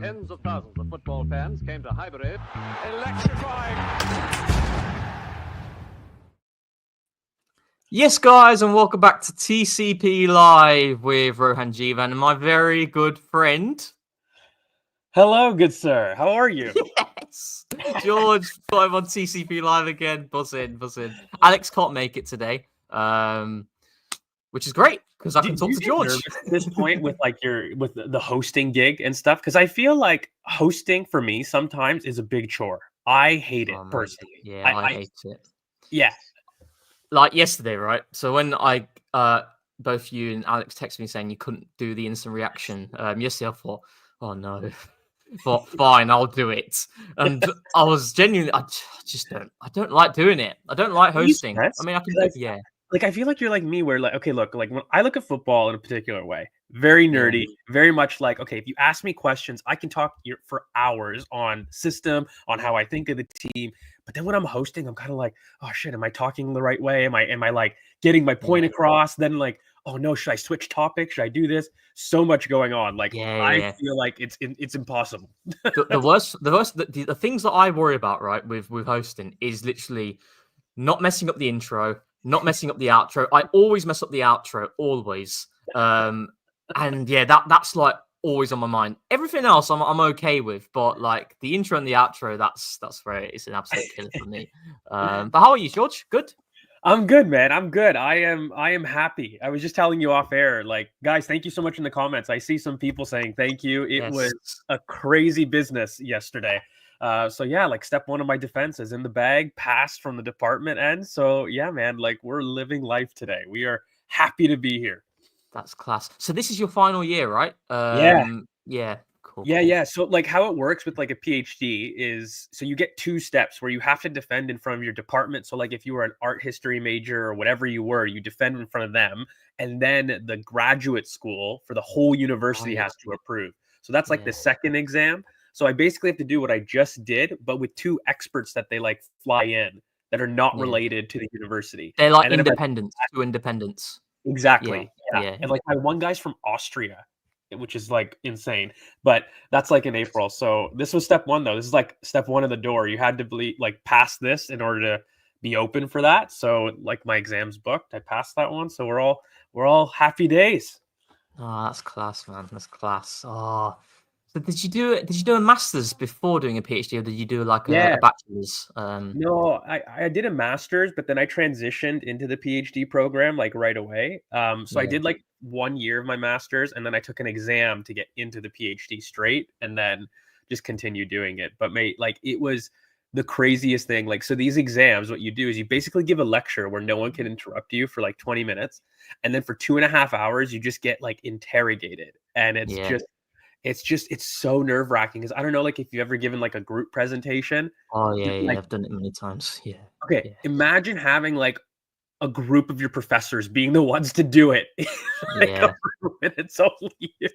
Tens of thousands of football fans came to Highbury. Electrifying. Yes, guys, and welcome back to TCP Live with Rohan Jivan and my very good friend. Hello, good sir. How are you? Yes, George, got him on TCP Live again. Buzzing. Alex can't make it today, which is great because I can talk to George. At this point, with the hosting gig and stuff, because I feel like hosting for me sometimes is a big chore. I hate it personally. Yeah, I hate it. Yeah. Like yesterday, right? So when both you and Alex texted me saying you couldn't do the instant reaction, yesterday I thought, oh no. But fine, I'll do it. And I was genuinely, I don't like doing it. I don't like hosting. I mean, I can do, yeah. Like, I feel like you're like me where like, okay, look, like when I look at football in a particular way, very nerdy, very much like, okay, if you ask me questions, I can talk for hours on system, on how I think of the team. But then when I'm hosting, I'm kind of like, oh shit, am I talking the right way? Am I like getting my point across? Then like, oh no, should I switch topics? Should I do this? So much going on. Like, I feel like it's impossible. The things that I worry about, right, with hosting is literally not messing up the intro, not messing up the outro. I always mess up the outro, always. And yeah, that's like always on my mind. Everything else I'm okay with, but like the intro and the outro, that's where it's an absolute killer for me. But how are you, George? Good? I'm good, man. I'm good. I am happy. I was just telling you off air, like, guys, thank you so much in the comments. I see some people saying thank you. It was a crazy business yesterday. So yeah, like step one of my defense is in the bag, passed from the department end. So yeah, man, like we're living life today. We are happy to be here. That's class. So this is your final year, right? Yeah. Cool. Yeah. So like how it works with like a PhD is, so you get two steps where you have to defend in front of your department. So like if you were an art history major or whatever you were, you defend in front of them. And then the graduate school for the whole university has to approve. So that's like the second exam. So I basically have to do what I just did, but with two experts that they like fly in that are not related to the university. They're like independents, two independents. Exactly. Yeah. And like my one guy's from Austria, which is like insane, but that's like in April. So this was step one though. This is like step one of the door. You had to like pass this in order to be open for that. So like my exam's booked. I passed that one. So we're all happy days. Oh, that's class, man. That's class. Oh. So did you do a master's before doing a PhD, or did you do like a bachelor's? No, I did a master's, but then I transitioned into the PhD program like right away. So I did like 1 year of my master's, and then I took an exam to get into the PhD straight, and then just continued doing it. But like it was the craziest thing. Like, so these exams, what you do is you basically give a lecture where no one can interrupt you for like 20 minutes, and then for 2.5 hours you just get like interrogated, and it's so nerve-wracking because I don't know, like if you've ever given like a group presentation. Oh yeah, I've done it many times. Yeah. Okay. Imagine having like a group of your professors being the ones to do it. It's only you.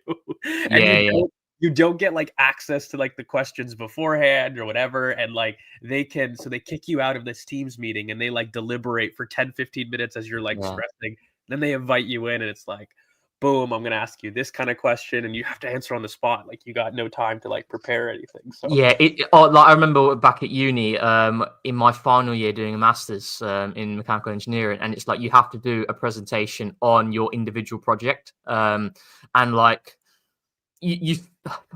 And you don't get like access to like the questions beforehand or whatever. And like they kick you out of this Teams meeting and they like deliberate for 10-15 minutes as you're like stressing. Then they invite you in and it's like, boom, I'm going to ask you this kind of question and you have to answer on the spot. Like you got no time to like prepare anything. So like I remember back at uni, in my final year doing a master's in mechanical engineering, and it's like you have to do a presentation on your individual project. And like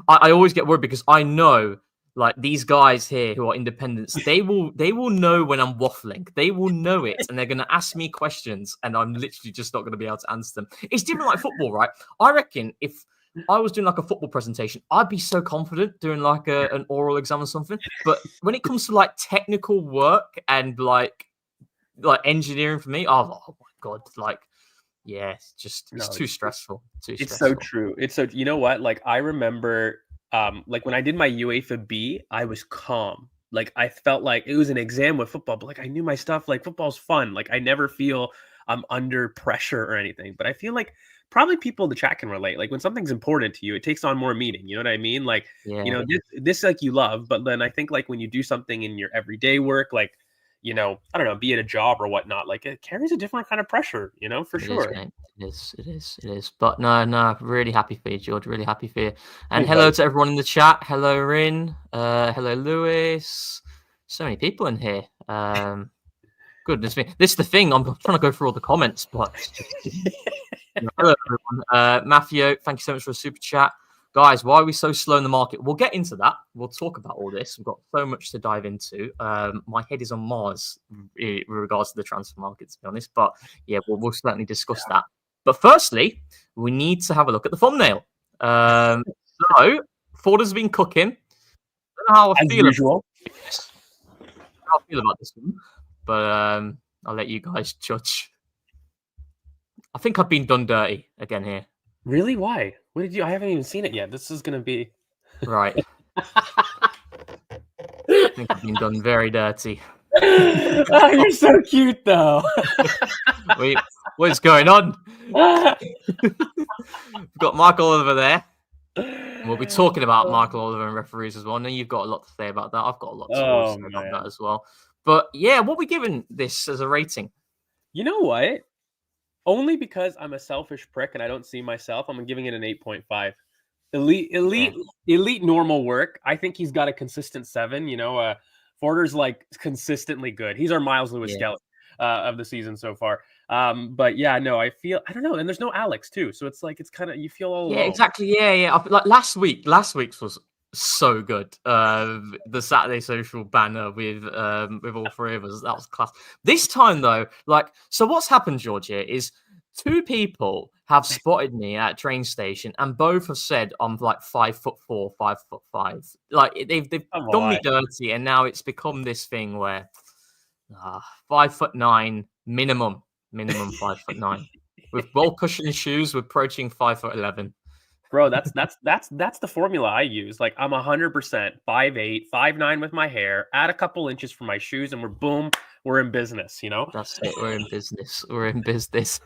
I always get worried because I know like these guys here who are independents, they will know when I'm waffling. They will know it, and they're going to ask me questions, and I'm literally just not going to be able to answer them. It's different like football, right? I reckon if I was doing like a football presentation, I'd be so confident doing like an oral exam or something. But when it comes to like technical work and like engineering for me, oh my god, like it's too stressful. It's so true. It's so, you know what? Like I remember. Like when I did my UEFA B, I was calm. Like I felt like it was an exam with football, but like I knew my stuff. Like football's fun. Like I never feel I'm under pressure or anything. But I feel like probably people in the chat can relate. Like when something's important to you, it takes on more meaning. You know what I mean? Like you know this like you love, but then I think like when you do something in your everyday work, like I don't know, be it a job or whatnot, like it carries a different kind of pressure, for sure. It is. But no, really happy for you, George. Really happy for you. And Thanks, hello buddy. to everyone in the chat. Hello, Rin. Hello, Lewis. So many people in here. Goodness me. This is the thing. I'm trying to go through all the comments, but hello, everyone. Matthew, thank you so much for a super chat. Guys, why are we so slow in the market? We'll get into that. We'll talk about all this. We've got so much to dive into. My head is on Mars in regards to the transfer market, to be honest. But yeah, we'll certainly discuss that. But firstly, we need to have a look at the thumbnail. So, Forder's been cooking. I don't know how I feel about this one, but I'll let you guys judge. I think I've been done dirty again here. Really? Why? What did you? I haven't even seen it yet. This is gonna be right. I think I've been done very dirty. Oh, you're so cute, though. Wait, what's going on? We've got Michael Oliver there. We'll be talking about Michael Oliver and referees as well. I know you've got a lot to say about that. I've got a lot to say about that as well. But yeah, what are we giving this as a rating? You know what? Only because I'm a selfish prick and I don't see myself, I'm giving it an 8.5. Elite normal work. I think he's got a consistent 7. Forder's like consistently good. He's our Myles Lewis-Skelly of the season so far. But yeah, no, I don't know. And there's no Alex too. So it's like, it's kind of, you feel all alone. Exactly. Yeah. Like last week's was so good. The Saturday Social banner with all three of us, that was class. This time though, so what's happened, George, here is 2 people have spotted me at a train station and both have said I'm like 5'4", 5'5". Like they've done me dirty, and now it's become this thing where 5'9" minimum 5'9". With well cushioned shoes, we're approaching 5'11". Bro, that's the formula I use. Like I'm 100% 5'8", 5'9" with my hair, add a couple inches for my shoes, and we're in business, That's it. We're in business. We're in business.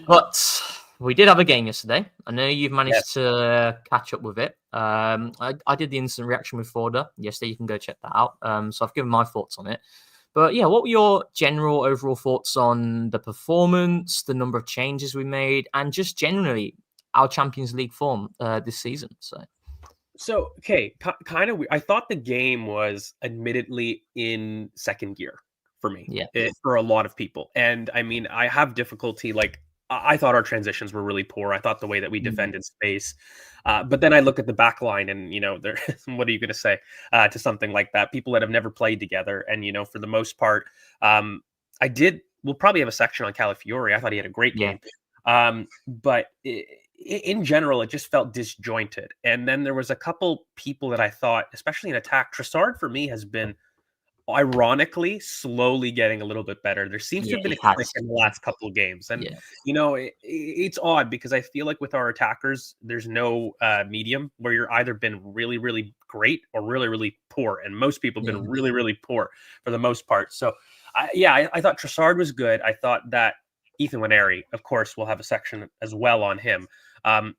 But we did have a game yesterday. I know you've managed to catch up with it. I did the instant reaction with Forder yesterday. You can go check that out. So I've given my thoughts on it. But yeah, what were your general overall thoughts on the performance, the number of changes we made, and just generally our Champions League form this season? So okay, kind of. I thought the game was admittedly in second gear for me, for a lot of people. And I mean, I have difficulty. Like I thought our transitions were really poor. I thought the way that we defended space. But then I look at the back line and, what are you going to say to something like that? People that have never played together. And, for the most part, we'll probably have a section on Calafiori. I thought he had a great game. But in general, it just felt disjointed. And then there was a couple people that I thought, especially in attack, Trossard for me has been ironically slowly getting a little bit better. There seems to have been a click in the last couple of games, and it's odd because I feel like with our attackers there's no medium where you're either been really really great or really really poor, and most people have been really really poor for the most part. So I thought Trossard was good. I thought that Ethan Nwaneri, of course, we'll have a section as well on him,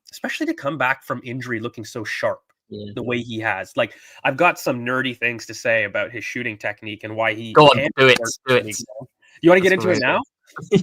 especially to come back from injury looking so sharp. The way he has. Like, I've got some nerdy things to say about his shooting technique and why he... Go on, do it. You want to get into it now?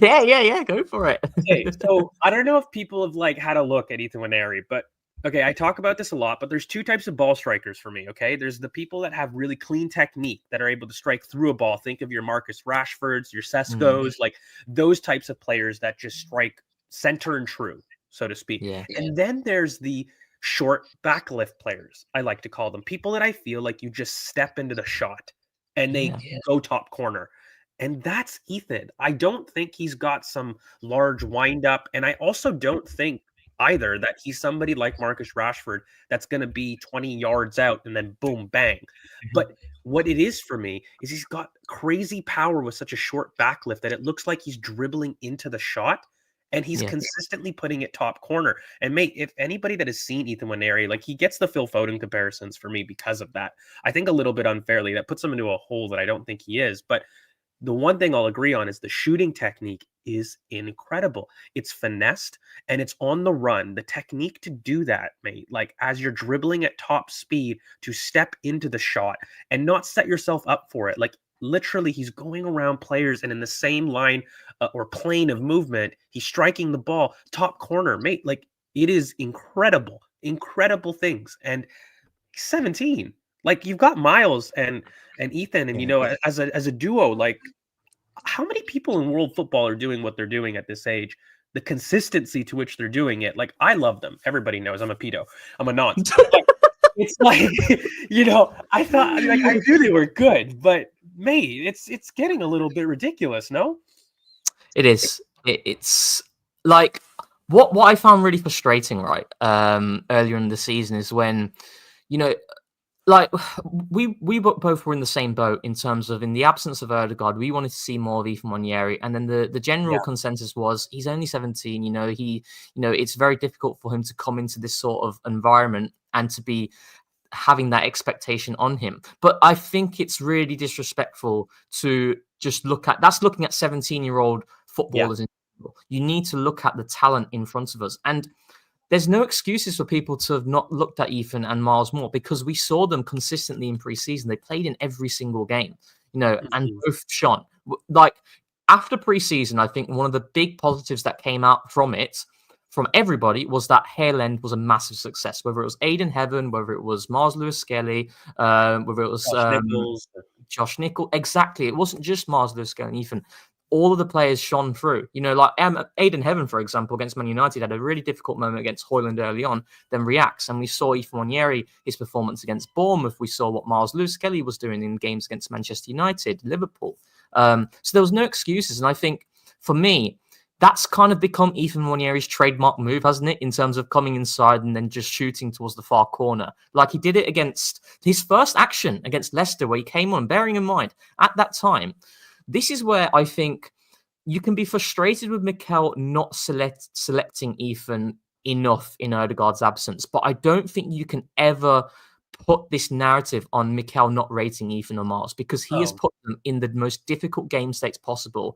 Yeah, go for it. Okay, so I don't know if people have had a look at Ethan Nwaneri, but okay, I talk about this a lot, but there's 2 types of ball strikers for me, okay? There's the people that have really clean technique that are able to strike through a ball. Think of your Marcus Rashfords, your Seskos, like those types of players that just strike center and true, so to speak. And then there's the short backlift players, I like to call them. People that I feel like you just step into the shot and they go top corner. And that's Ethan. I don't think he's got some large wind up. And I also don't think either that he's somebody like Marcus Rashford that's going to be 20 yards out and then boom, bang. But what it is for me is he's got crazy power with such a short backlift that it looks like he's dribbling into the shot. And he's consistently putting it top corner. And mate, if anybody that has seen Ethan Nwaneri, like he gets the Phil Foden comparisons for me because of that. I think a little bit unfairly. That puts him into a hole that I don't think he is. But the one thing I'll agree on is the shooting technique is incredible. It's finessed and it's on the run. The technique to do that, mate, like as you're dribbling at top speed to step into the shot and not set yourself up for it. Like literally he's going around players and in the same line or plane of movement, he's striking the ball top corner, mate. Like it is incredible things. And 17, like you've got Myles and Ethan, and as a duo, like how many people in world football are doing what they're doing at this age? The consistency to which they're doing it, like I love them. Everybody knows I'm a pedo. I'm a nonce. It's like I thought like I knew they were good, but mate, it's getting a little bit ridiculous. No, it is. It's like what I found really frustrating, right? Earlier in the season is when like we both were in the same boat in terms of in the absence of Odegaard, we wanted to see more of Ethan Nwaneri, and then the general consensus was he's only 17. It's very difficult for him to come into this sort of environment and to be having that expectation on him. But I think it's really disrespectful to just looking at 17-year-old footballers. You need to look at the talent in front of us, and there's no excuses for people to have not looked at Ethan and Myles more because we saw them consistently in preseason. They played in every single game, and both shone. Like after preseason, I think one of the big positives that came out from everybody was that Hale End was a massive success. Whether it was Aiden Heaven, whether it was Myles Lewis-Skelly, whether it was Josh Nichols. Exactly. It wasn't just Myles Lewis-Skelly and Ethan. All of the players shone through. Like Aiden Heaven, for example, against Man United, had a really difficult moment against Hoyland early on, then reacts. And we saw Ethan Nwaneri, his performance against Bournemouth. We saw what Myles Lewis-Skelly was doing in games against Manchester United, Liverpool. So there was no excuses. And I think, for me, that's kind of become Ethan Nwaneri's trademark move, hasn't it? In terms of coming inside and then just shooting towards the far corner. Like he did it against his first action against Leicester, where he came on, bearing in mind, at that time, this is where I think you can be frustrated with Mikel not selecting Ethan enough in Odegaard's absence. But I don't think you can ever put this narrative on Mikel not rating Ethan or Myles, because he has put them in the most difficult game states possible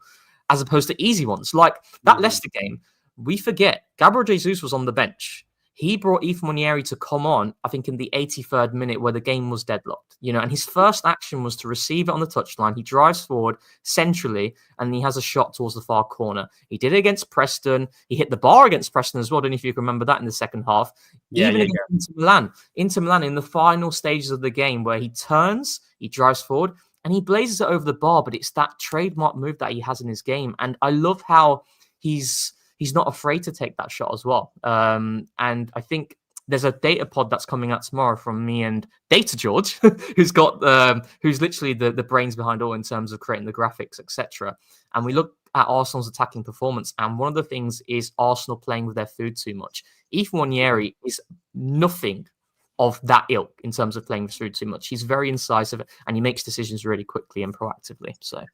as opposed to easy ones. Like that Leicester game, we forget Gabriel Jesus was on the bench. He brought Ethan Nwaneri to come on, I think, in the 83rd minute where the game was deadlocked, and his first action was to receive it on the touchline. He drives forward centrally and he has a shot towards the far corner. He did it against Preston. He hit the bar against Preston as well. I don't know if you can remember that in the second half. Against Inter Milan in the final stages of the game where he turns, he drives forward and he blazes it over the bar, but it's that trademark move that he has in his game. And I love how he's not afraid to take that shot as well. And I think there's a data pod that's coming out tomorrow from me and Data George, who's literally the brains behind all in terms of creating the graphics, etc. And we look at Arsenal's attacking performance, and one of the things is Arsenal playing with their food too much. Ethan Nwaneri is nothing of that ilk in terms of playing with food too much. He's very incisive and he makes decisions really quickly and proactively. So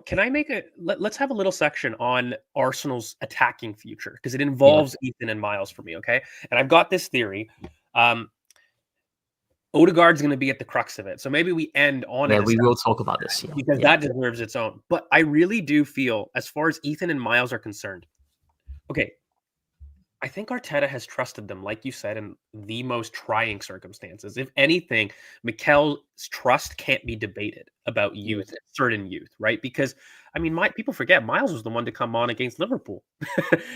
can I make let's have a little section on Arsenal's attacking future, because it involves Ethan and Myles for me. Okay. And I've got this theory. Odegaard's going to be at the crux of it. So maybe we end on it. Yeah, we will talk about this. Because that deserves its own. But I really do feel, as far as Ethan and Myles are concerned, okay, I think Arteta has trusted them, like you said, in the most trying circumstances. If anything, Mikel's trust can't be debated about youth, certain youth, right? Because, I mean, people forget Myles was the one to come on against Liverpool.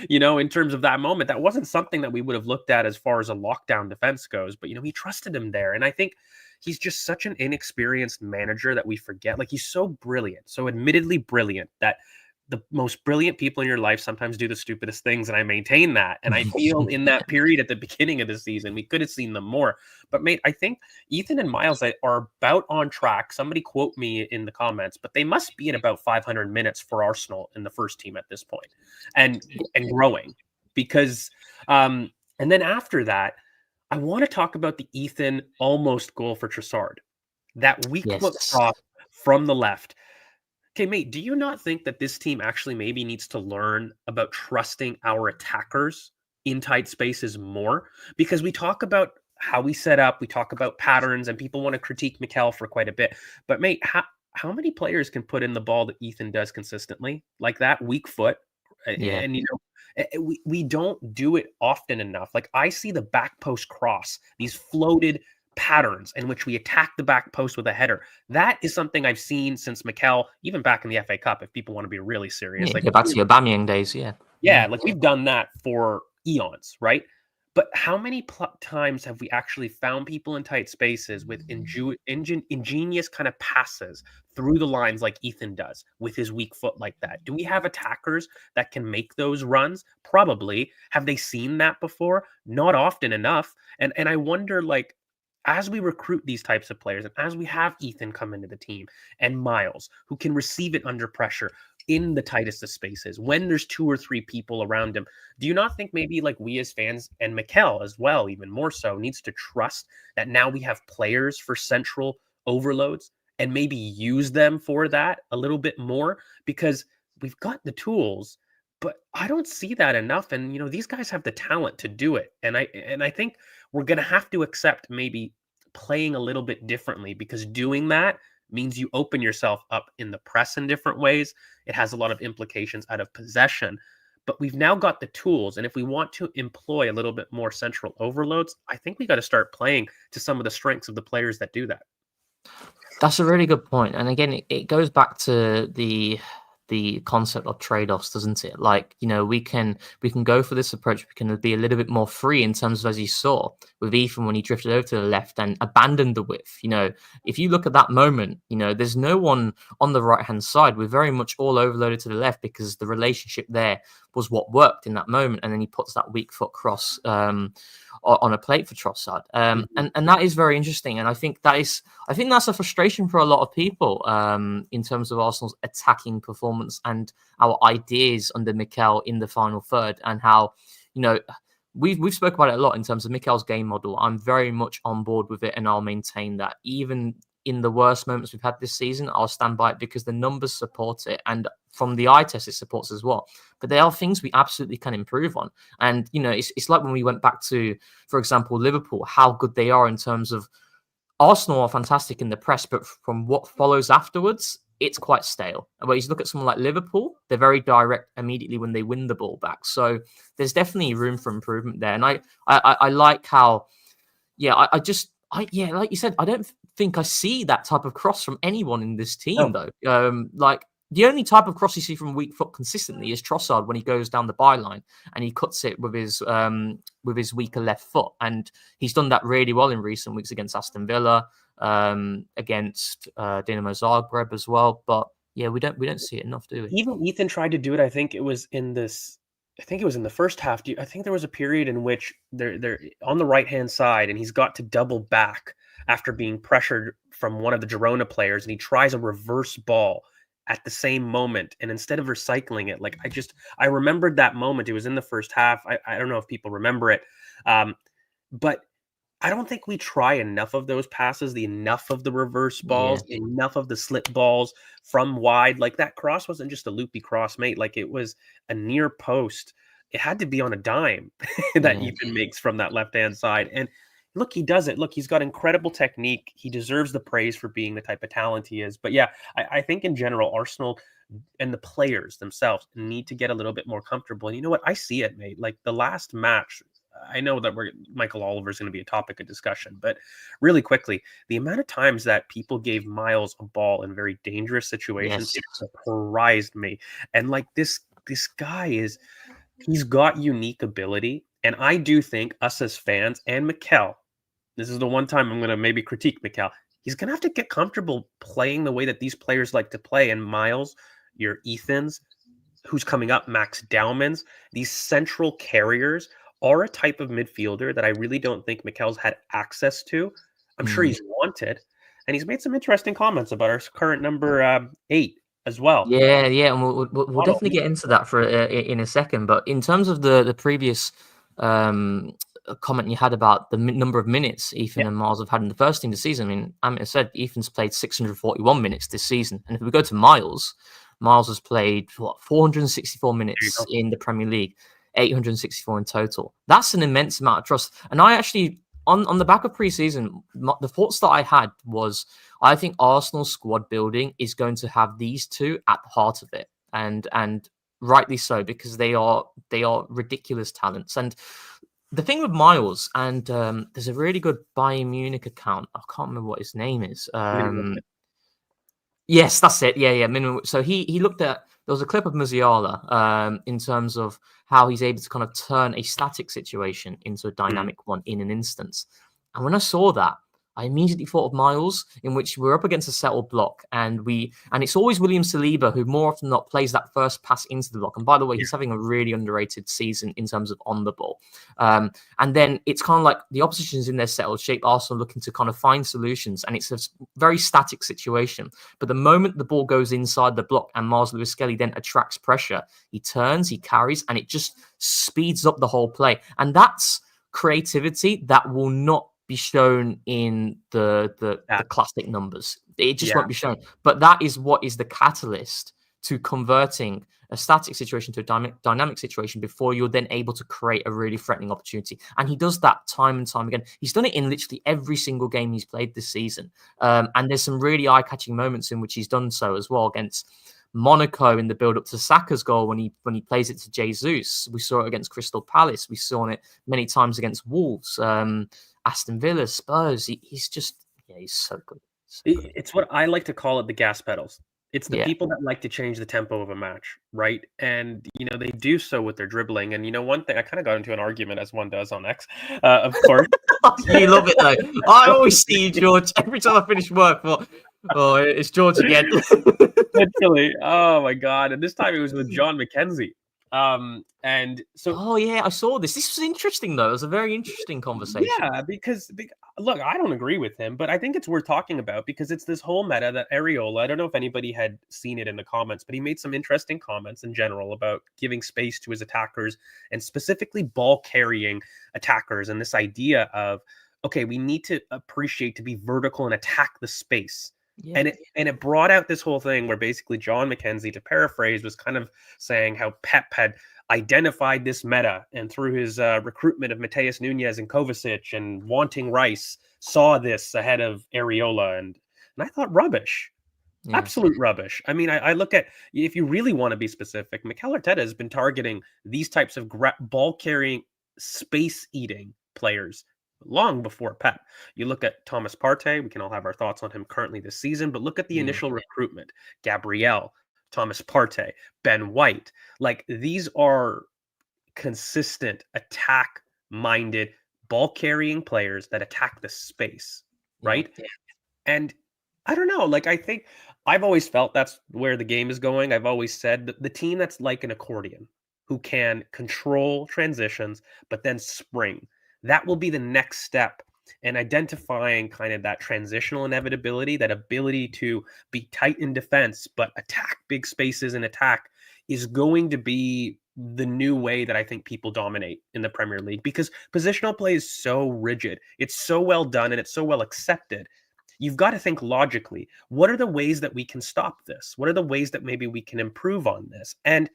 In terms of that moment, that wasn't something that we would have looked at as far as a lockdown defense goes. But, he trusted him there. And I think he's just such an inexperienced manager that we forget. Like, he's so brilliant, so admittedly brilliant, that the most brilliant people in your life sometimes do the stupidest things, and I maintain that. And I feel in that period at the beginning of the season, we could have seen them more. But mate, I think Ethan and Myles are about on track. Somebody quote me in the comments, but they must be at about 500 minutes for Arsenal in the first team at this point, and growing. Because and then after that, I want to talk about the Ethan almost goal for Trossard, that weak foot cross from the left. Okay, mate, do you not think that this team actually maybe needs to learn about trusting our attackers in tight spaces more? Because we talk about how we set up, we talk about patterns, and people want to critique Mikel for quite a bit. But mate, how many players can put in the ball that Ethan does consistently, like that weak foot? Yeah. And we don't do it often enough. Like I see the back post cross, these floated patterns in which we attack the back post with a header. That is something I've seen since Mikel, even back in the FA Cup, if people want to be really serious. Go back to your Aubameyang days, yeah, like we've done that for eons, right? But how many times have we actually found people in tight spaces with ingenious kind of passes through the lines like Ethan does with his weak foot like that? Do we have attackers that can make those runs? Probably. Have they seen that before? Not often enough. And I wonder, like, as we recruit these types of players and as we have Ethan come into the team and Myles, who can receive it under pressure in the tightest of spaces when there's 2 or 3 people around him, do you not think maybe like we as fans and Mikel as well, even more so, needs to trust that now we have players for central overloads and maybe use them for that a little bit more, because we've got the tools, but I don't see that enough. And, you know, these guys have the talent to do it. And I think we're going to have to accept maybe playing a little bit differently, because doing that means you open yourself up in the press in different ways. It has a lot of implications out of possession, but we've now got the tools. And if we want to employ a little bit more central overloads, I think we got to start playing to some of the strengths of the players that do that. That's a really good point. And again, it goes back to the concept of trade-offs, doesn't it? Like, you know, we can go for this approach. We can be a little bit more free in terms of, as you saw with Ethan when he drifted over to the left and abandoned the width. You know, if you look at that moment, you know, there's no one on the right-hand side. We're very much all overloaded to the left because the relationship there was what worked in that moment. And then he puts that weak foot cross on a plate for Trossard. And that is very interesting. And I think that's a frustration for a lot of people in terms of Arsenal's attacking performance and our ideas under Mikel in the final third, and how, you know, we've spoken about it a lot in terms of Mikel's game model. I'm very much on board with it, and I'll maintain that. Even in the worst moments we've had this season, I'll stand by it because the numbers support it. And from the eye test, it supports as well. But there are things we absolutely can improve on. And, you know, it's like when we went back to, for example, Liverpool, how good they are in terms of Arsenal are fantastic in the press, but from what follows afterwards, it's quite stale. But you look at someone like Liverpool, they're very direct immediately when they win the ball back. So there's definitely room for improvement there. And I like how, like you said, I don't think I see that type of cross from anyone in this team, though. Like, the only type of cross you see from weak foot consistently is Trossard when he goes down the byline and he cuts it with his weaker left foot, and he's done that really well in recent weeks against Aston Villa, against Dinamo Zagreb as well. But yeah, we don't see it enough, do we? Even Ethan tried to do it. I think it was in the first half. I think there was a period in which they're on the right hand side, and he's got to double back after being pressured from one of the Girona players, and he tries a reverse ball at the same moment. And instead of recycling it, like I remembered that moment. It was in the first half. I don't know if people remember it. But I don't think we try enough of those passes, enough of the reverse balls, enough of the slip balls from wide. Like, that cross wasn't just a loopy cross, mate. Like, it was a near post. It had to be on a dime that Ethan makes from that left-hand side. And look, he does it. Look, he's got incredible technique. He deserves the praise for being the type of talent he is. But yeah, I think in general, Arsenal and the players themselves need to get a little bit more comfortable. And you know what? I see it, mate. Like, the last match, I know that Michael Oliver is going to be a topic of discussion, but really quickly, the amount of times that people gave Myles a ball in very dangerous situations, it surprised me. And like, this guy he's got unique ability. And I do think us as fans and Mikel, this is the one time I'm going to maybe critique Mikel, he's going to have to get comfortable playing the way that these players like to play. And Myles, your Ethans, who's coming up, Max Dowmans, these central carriers are a type of midfielder that I really don't think Mikel's had access to. I'm sure he's wanted. And he's made some interesting comments about our current number 8 as well. Yeah, and we'll definitely get into that in a second. But in terms of the previous comment you had about the number of minutes Ethan and Myles have had in the first team this season, I mean, Amit said Ethan's played 641 minutes this season. And if we go to Myles has played 464 minutes in the Premier League, 864 in total. That's an immense amount of trust. And I actually on the back of preseason, the thoughts that I had was I think Arsenal's squad building is going to have these two at the heart of it, and rightly so, because they are ridiculous talents. And the thing with Myles, and there's a really good Bayern Munich account. I can't remember what his name is. Yes, that's it. Yeah. Minimum. So he looked at, there was a clip of Musiala in terms of how he's able to kind of turn a static situation into a dynamic one in an instance. And when I saw that, I immediately thought of Myles, in which we're up against a settled block, and it's always William Saliba who more often than not plays that first pass into the block. And by the way, he's having a really underrated season in terms of on the ball. And then it's kind of like the opposition's in their settled shape, Arsenal looking to kind of find solutions, and it's a very static situation. But the moment the ball goes inside the block and Myles Lewis-Skelly then attracts pressure, he turns, he carries, and it just speeds up the whole play. And that's creativity that will not be shown in the classic numbers. It just won't be shown. But that is what is the catalyst to converting a static situation to a dynamic situation before you're then able to create a really threatening opportunity. And he does that time and time again. He's done it in literally every single game he's played this season. And there's some really eye-catching moments in which he's done so as well, against Monaco in the build-up to Saka's goal when he plays it to Jesus. We saw it against Crystal Palace. We saw it many times against Wolves. Aston Villa, Spurs. He's just, he's so good. It's what I like to call it, the gas pedals. It's the people that like to change the tempo of a match, right? And, they do so with their dribbling. And, one thing, I kind of got into an argument, as one does on X, of course. You love it, though. I always see you, George, every time I finish work. It's George again. Literally. Oh, my God. And this time it was with John McKenzie. And so, I saw this. This was interesting, though. It was a very interesting conversation. Yeah, because look, I don't agree with him, but I think it's worth talking about because it's this whole meta that Areola, I don't know if anybody had seen it in the comments, but he made some interesting comments in general about giving space to his attackers and specifically ball carrying attackers. And this idea of, okay, we need to appreciate to be vertical and attack the space. Yeah. And it brought out this whole thing where basically John McKenzie, to paraphrase, was kind of saying how Pep had identified this meta, and through his recruitment of Mateus Nunes and Kovacic and wanting Rice, saw this ahead of Areola. And I thought rubbish. Yeah. Absolute rubbish. I mean, I look at, if you really want to be specific, Mikel Arteta has been targeting these types of ball-carrying, space-eating players long before Pep. You look at Thomas Partey, we can all have our thoughts on him currently this season, but look at the initial recruitment. Gabriel, Thomas Partey, Ben White. Like, these are consistent, attack-minded, ball-carrying players that attack the space, right? Yeah. And I don't know, like, I think I've always felt that's where the game is going. I've always said that the team that's like an accordion, who can control transitions, but then spring, that will be the next step in identifying kind of that transitional inevitability, that ability to be tight in defense, but attack big spaces and attack is going to be the new way that I think people dominate in the Premier League, because positional play is so rigid. It's so well done and it's so well accepted. You've got to think logically. What are the ways that we can stop this? What are the ways that maybe we can improve on this? And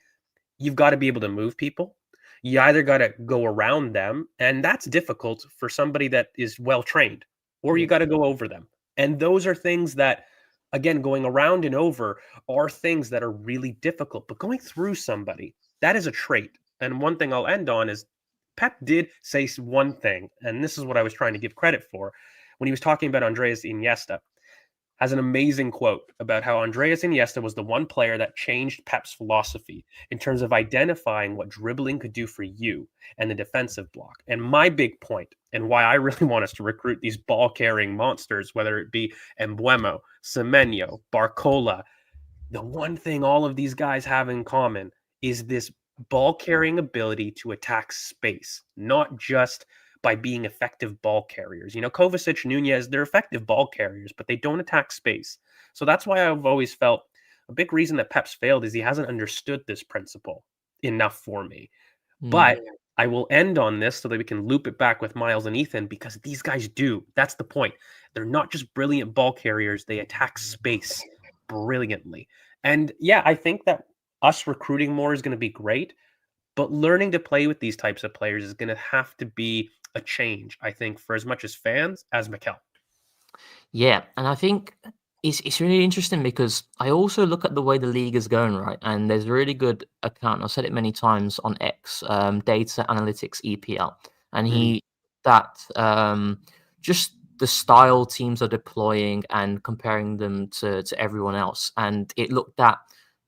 you've got to be able to move people. You either got to go around them, and that's difficult for somebody that is well-trained, or you got to go over them. And those are things that, again, going around and over are things that are really difficult. But going through somebody, that is a trait. And one thing I'll end on is Pep did say one thing, and this is what I was trying to give credit for, when he was talking about Andreas Iniesta. Has an amazing quote about how Andreas Iniesta was the one player that changed Pep's philosophy in terms of identifying what dribbling could do for you and the defensive block. And my big point, and why I really want us to recruit these ball-carrying monsters, whether it be Mbeumo, Semenyo, Barcola, the one thing all of these guys have in common is this ball-carrying ability to attack space, not just by being effective ball carriers. Kovacic, Nunes, they're effective ball carriers, but they don't attack space. So that's why I've always felt a big reason that Pep's failed is he hasn't understood this principle enough for me. But I will end on this so that we can loop it back with Myles and Ethan, because these guys do. That's the point. They're not just brilliant ball carriers. They attack space brilliantly. And yeah, I think that us recruiting more is going to be great. But learning to play with these types of players is going to have to be a change, I think, for as much as fans as Mikel. Yeah, and I think it's really interesting because I also look at the way the league is going, right? And there's a really good account. I've said it many times on X, Data Analytics EPL, and just the style teams are deploying and comparing them to everyone else, and it looked at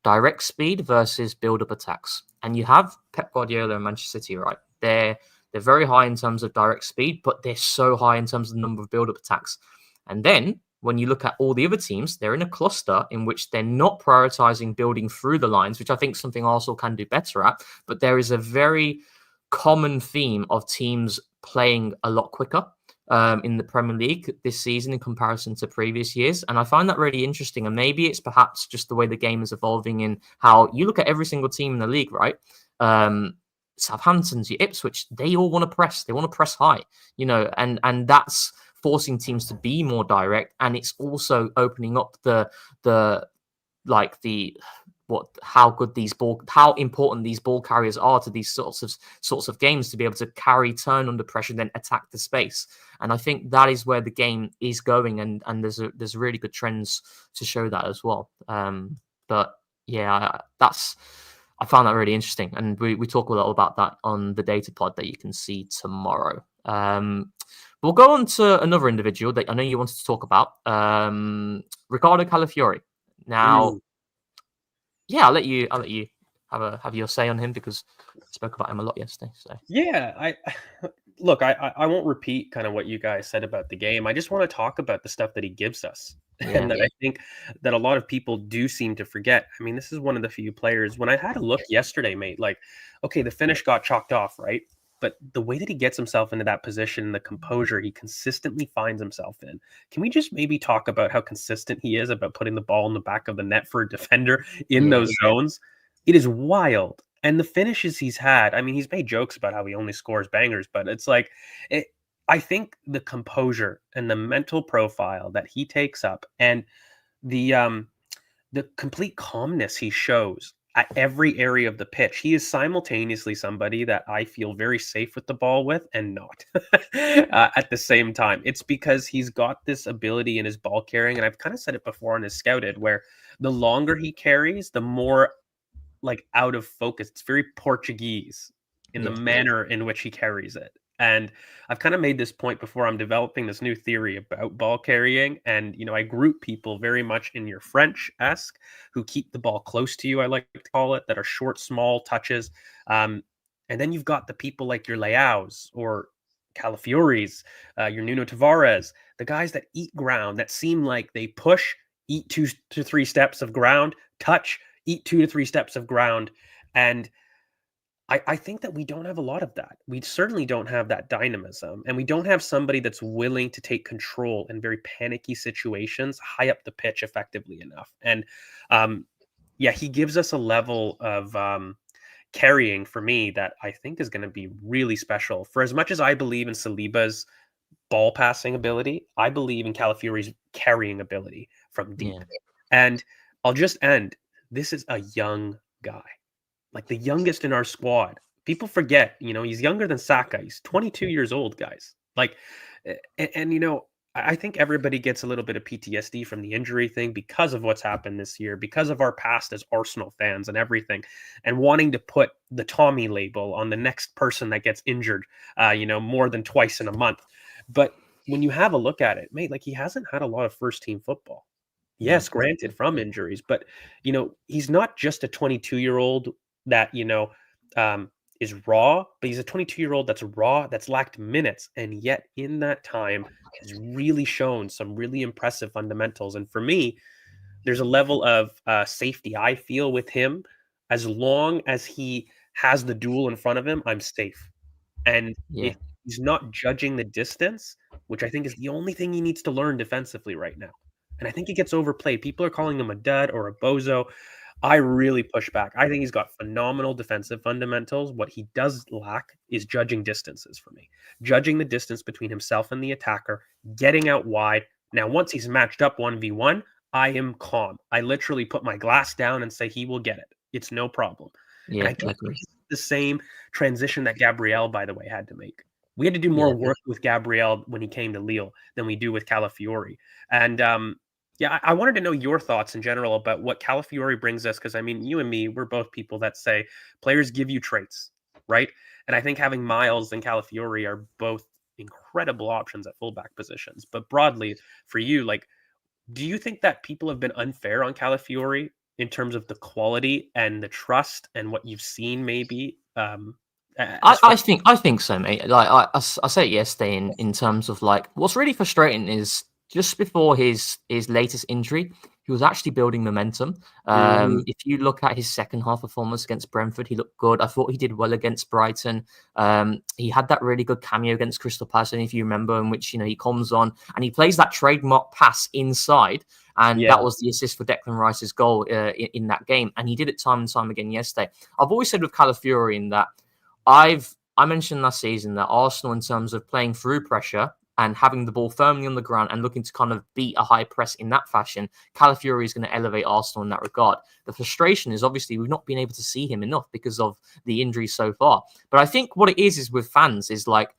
direct speed versus build-up attacks. And you have Pep Guardiola and Manchester City, right? They're very high in terms of direct speed, but they're so high in terms of the number of build-up attacks. And then when you look at all the other teams, they're in a cluster in which they're not prioritizing building through the lines, which I think is something Arsenal can do better at. But there is a very common theme of teams playing a lot quicker in the Premier League this season in comparison to previous years. And I find that really interesting. And maybe it's perhaps just the way the game is evolving in how you look at every single team in the league, right? Southampton's, your Ipswich, they all want to press. They want to press high, and that's forcing teams to be more direct, and it's also opening up how important these ball carriers are to these sorts of games to be able to carry, turn under pressure, then attack the space. And I think that is where the game is going, and there's really good trends to show that as well. But yeah, I found that really interesting, and we talk a lot about that on the data pod that you can see tomorrow. We'll go on to another individual that I know you wanted to talk about, Ricardo Calafiori. Now, yeah, I'll let you have your say on him because I spoke about him a lot yesterday. So yeah, I won't repeat kind of what you guys said about the game. I just want to talk about the stuff that he gives us, and that I think that a lot of people do seem to forget. I mean, this is one of the few players. When I had a look yesterday, mate, like, okay, the finish got chalked off, right? But the way that he gets himself into that position, the composure he consistently finds himself in. Can we just maybe talk about how consistent he is about putting the ball in the back of the net for a defender in those zones? It is wild. And the finishes he's had, I mean, he's made jokes about how he only scores bangers, but it's like, I think the composure and the mental profile that he takes up and the complete calmness he shows at every area of the pitch. He is simultaneously somebody that I feel very safe with the ball with and not at the same time. It's because he's got this ability in his ball carrying, and I've kind of said it before on his Scouted, where the longer he carries, the more like out of focus. It's very Portuguese in the manner in which he carries it. And I've kind of made this point before. I'm developing this new theory about ball carrying. And, I group people very much in your French-esque who keep the ball close to you, I like to call it, that are short, small touches. And then you've got the people like your Leaos or Calafioris, your Nuno Tavares, the guys that eat ground, that seem like they push, eat 2 to 3 steps of ground, touch, eat 2 to 3 steps of ground. And I think that we don't have a lot of that. We certainly don't have that dynamism, and we don't have somebody that's willing to take control in very panicky situations, high up the pitch effectively enough. And he gives us a level of carrying for me that I think is going to be really special. For as much as I believe in Saliba's ball passing ability, I believe in Calafiori's carrying ability from deep. Yeah. And I'll just end. This is a young guy. Like the youngest in our squad. People forget, he's younger than Saka. He's 22 years old, guys. Like, and I think everybody gets a little bit of PTSD from the injury thing because of what's happened this year, because of our past as Arsenal fans and everything, and wanting to put the Tommy label on the next person that gets injured, more than twice in a month. But when you have a look at it, mate, like he hasn't had a lot of first team football. Yes, granted, from injuries, but he's not just a 22-year-old that is raw, but he's a 22-year-old that's raw, that's lacked minutes, and yet in that time has really shown some really impressive fundamentals. And for me, there's a level of safety I feel with him. As long as he has the duel in front of him, I'm safe. And if he's not judging the distance, which I think is the only thing he needs to learn defensively right now, and I think he gets overplayed. People are calling him a dud or a bozo. I really push back. I think he's got phenomenal defensive fundamentals. What he does lack is judging distances for me. Judging the distance between himself and the attacker, getting out wide. Now, once he's matched up 1v1, I am calm. I literally put my glass down and say he will get it. It's no problem. Yeah, I agree. the same transition that Gabriel, by the way, had to make. We had to do more work with Gabriel when he came to Lille than we do with Calafiori. And I wanted to know your thoughts in general about what Calafiori brings us, because I mean, you and me, we're both people that say players give you traits, right? And I think having Myles and Calafiori are both incredible options at fullback positions. But broadly, for you, like, do you think that people have been unfair on Calafiori in terms of the quality and the trust and what you've seen, maybe? I think so, mate. Like I said it yesterday in terms of like what's really frustrating is just before his latest injury, he was actually building momentum. If you look at his second half performance against Brentford, he looked good. I thought he did well against Brighton. He had that really good cameo against Crystal Palace, if you remember, in which he comes on and he plays that trademark pass inside. And that was the assist for Declan Rice's goal in that game. And he did it time and time again yesterday. I've always said with Calafiori in that I mentioned last season that Arsenal, in terms of playing through pressure and having the ball firmly on the ground and looking to kind of beat a high press in that fashion, Calafiori is going to elevate Arsenal in that regard. The frustration is obviously we've not been able to see him enough because of the injuries so far. But I think what it is with fans is like,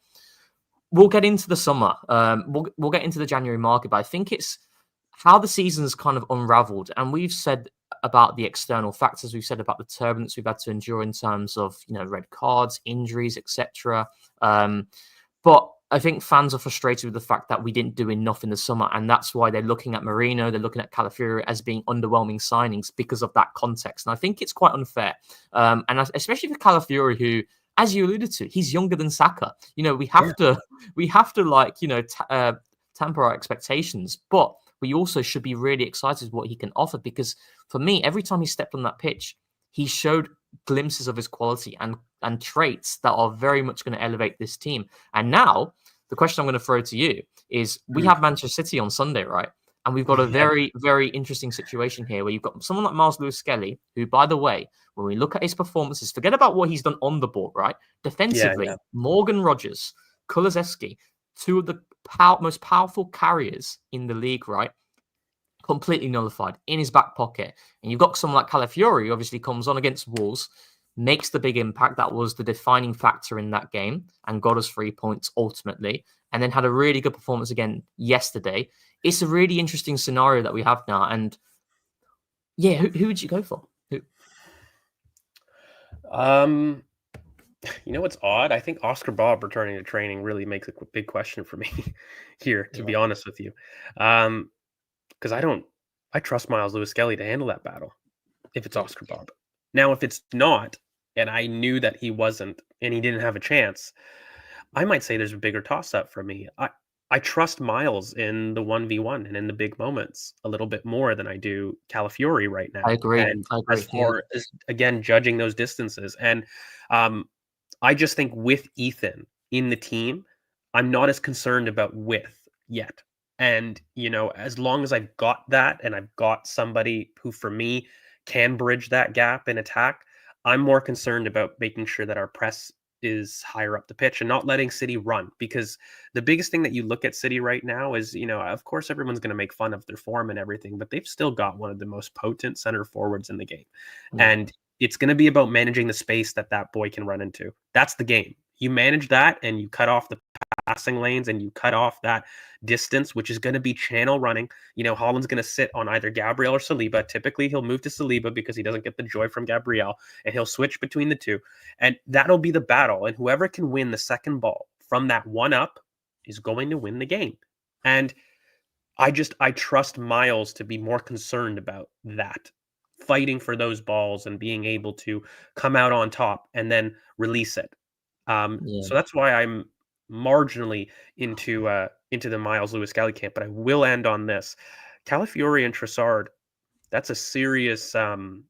we'll get into the summer, we'll get into the January market, but I think it's how the season's kind of unraveled. And we've said about the external factors, we've said about the turbulence we've had to endure in terms of red cards, injuries, etc. But I think fans are frustrated with the fact that we didn't do enough in the summer, and that's why they're looking at Merino, they're looking at Calafiori as being underwhelming signings because of that context. And I think it's quite unfair, and especially for Calafiori, who, as you alluded to, he's younger than Saka. We have to temper our expectations, but we also should be really excited with what he can offer, because for me, every time he stepped on that pitch, he showed glimpses of his quality and traits that are very much going to elevate this team. And now, the question I'm going to throw to you is, we have Manchester City on Sunday, right? And we've got a very, very interesting situation here where you've got someone like Myles Lewis-Skelly, who, by the way, when we look at his performances, forget about what he's done on the ball, right? Defensively, Morgan Rogers, Kulusevski, two of the most powerful carriers in the league, right? Completely nullified in his back pocket. And you've got someone like Calafiori, who obviously comes on against Wolves, makes the big impact. That was the defining factor in that game and got us 3 points ultimately. And then had a really good performance again yesterday. It's a really interesting scenario that we have now. And yeah, who would you go for? Who? What's odd? I think Oscar Bob returning to training really makes a big question for me here, to be honest with you. Because I trust Myles Lewis-Skelly to handle that battle if it's Oscar Bob. Now, if it's not, and I knew that he wasn't, and he didn't have a chance, I might say there's a bigger toss-up for me. I trust Myles in the 1v1 and in the big moments a little bit more than I do Calafiori right now. I agree. And as far as, again, judging those distances. And I just think with Ethan in the team, I'm not as concerned about width yet. And, as long as I've got that and I've got somebody who, for me, can bridge that gap in attack, I'm more concerned about making sure that our press is higher up the pitch and not letting City run. Because the biggest thing that you look at City right now is, of course, everyone's going to make fun of their form and everything, but they've still got one of the most potent center forwards in the game. And it's going to be about managing the space that boy can run into. That's the game. You manage that and you cut off the passing lanes and you cut off that distance, which is going to be channel running. Haaland's going to sit on either Gabriel or Saliba. Typically, he'll move to Saliba because he doesn't get the joy from Gabriel, and he'll switch between the two. And that'll be the battle. And whoever can win the second ball from that one up is going to win the game. And I trust Myles to be more concerned about that, fighting for those balls and being able to come out on top and then release it. So that's why I'm marginally into the Myles Lewis-Skelly camp. But I will end on this: Calafiori and Trossard. That's a serious kind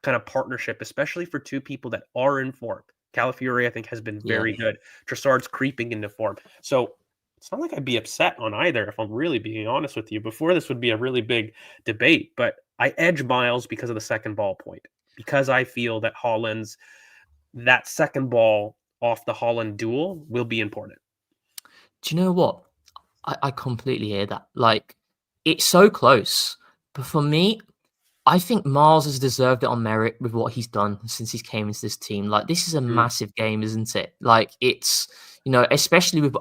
of partnership, especially for two people that are in form. Calafiori, I think, has been very good. Trossard's creeping into form. So it's not like I'd be upset on either, if I'm really being honest with you. Before, this would be a really big debate, but I edge Myles because of the second ball point, because I feel that that second ball off the Haaland duel will be important. Do you know what? I completely hear that. Like, it's so close. But for me, I think Myles has deserved it on merit with what he's done since he came into this team. Like, this is a massive game, isn't it? Like, it's, especially with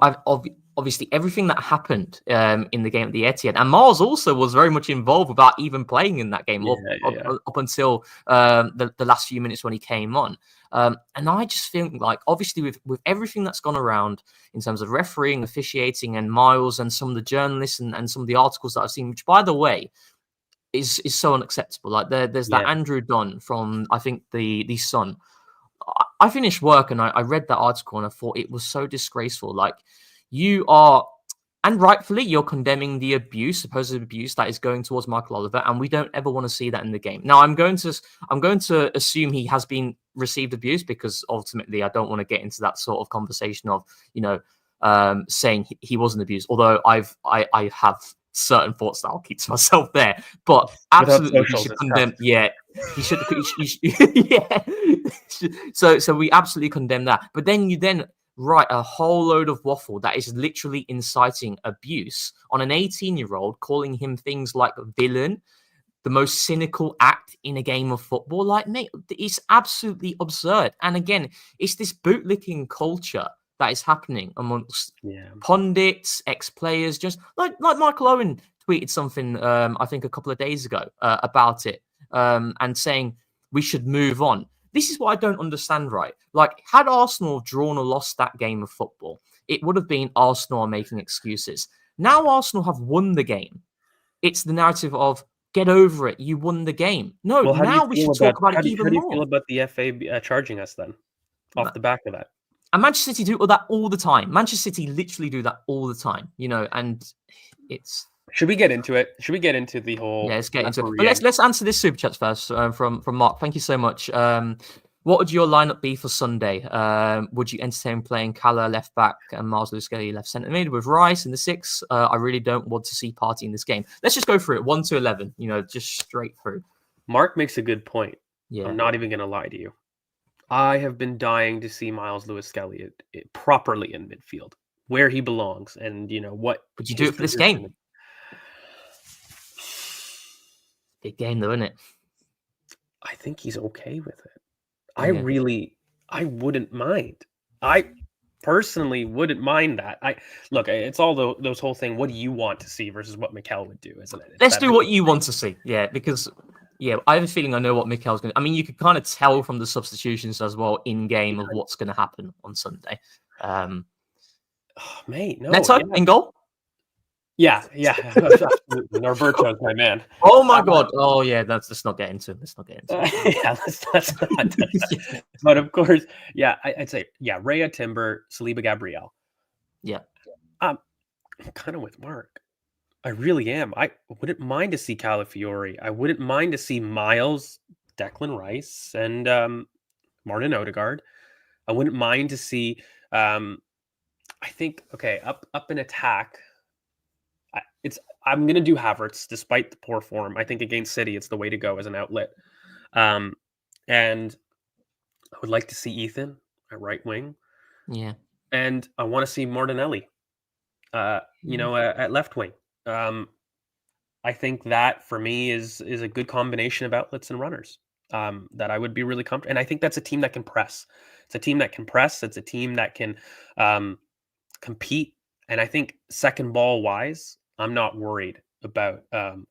obviously everything that happened in the game at the Etihad. And Myles also was very much involved without even playing in that game up until the last few minutes when he came on. And I just think, like, obviously with everything that's gone around in terms of refereeing, officiating, and Myles and some of the journalists and some of the articles that I've seen, which, by the way, is so unacceptable. Like, there's that Andrew Dunn from, I think, the Sun. I finished work and I read that article and I thought it was so disgraceful. Like, you are, and rightfully, you're condemning the supposed abuse that is going towards Michael Oliver, and we don't ever want to see that in the game. Now, I'm going to assume he has been received abuse, because ultimately I don't want to get into that sort of conversation of saying he wasn't abused. Although I have certain thoughts that I'll keep to myself there, but absolutely he should condemn. Yeah, he should. Yeah. So we absolutely condemn that. But then you write a whole load of waffle that is literally inciting abuse on an 18-year-old, calling him things like villain, the most cynical act in a game of football. Like, mate, it's absolutely absurd. And again, it's this bootlicking culture that is happening amongst pundits, ex-players, just like Michael Owen tweeted something, I think a couple of days ago about it, and saying we should move on. This is what I don't understand, right? Like, had Arsenal drawn or lost that game of football, it would have been Arsenal are making excuses. Now Arsenal have won the game. It's the narrative of, get over it, you won the game. No, now we should talk about it even more. How do you feel about the FA charging us then, off the back of that? And Manchester City do that all the time. Manchester City literally do that all the time, and it's... Should we get into it? Should we get into the whole... Yeah, let's get into it. But let's answer this super chat first from Mark. Thank you so much. What would your lineup be for Sunday? Would you entertain playing Cala left back and Myles Lewis-Skelly left centre mid with Rice in the 6? I really don't want to see Partey in this game. Let's just go through it, 1 to 11. Just straight through. Mark makes a good point. Yeah, I'm not even going to lie to you. I have been dying to see Myles Lewis-Skelly properly in midfield, where he belongs, and what would you do it for this game? Big game, though, isn't it? I think he's okay with it. I wouldn't mind. I personally wouldn't mind that. It's all those whole thing. What do you want to see versus what Mikel would do, isn't it? Let's do what you want to see. Yeah, because I have a feeling I know what Mikel's going to... I mean, you could kind of tell from the substitutions as well in-game of what's going to happen on Sunday. Mate, no. Neto in goal? Yeah. Absolutely. Norberto's my man. Oh, my God. Oh, yeah, let's not get into it. Let's not. But, of course, I'd say, Raya, Timber, Saliba, Gabriel. Yeah. I'm kind of with Mark. I really am. I wouldn't mind to see Calafiori. I wouldn't mind to see Myles, Declan Rice, and Martin Odegaard. I wouldn't mind to see. I think up in attack. I'm gonna do Havertz despite the poor form. I think against City, it's the way to go as an outlet. And I would like to see Ethan at right wing. Yeah. And I want to see Martinelli. At left wing. I think that for me is a good combination of outlets and runners that I would be really comfortable. And I think that's a team that can press. It's a team that can press. It's a team that can compete. And I think second ball wise, I'm not worried about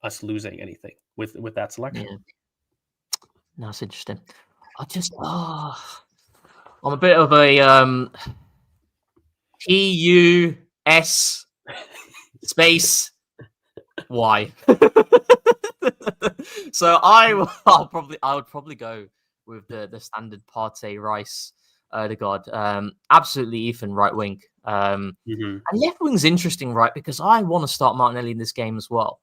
us losing anything with that selection. Yeah. No, it's interesting. I'm a bit of a PUS space Y. So I would probably go with the standard Partey, Rice, Odegaard. Absolutely Ethan right wing. And left wing's interesting, right? Because I want to start Martinelli in this game as well.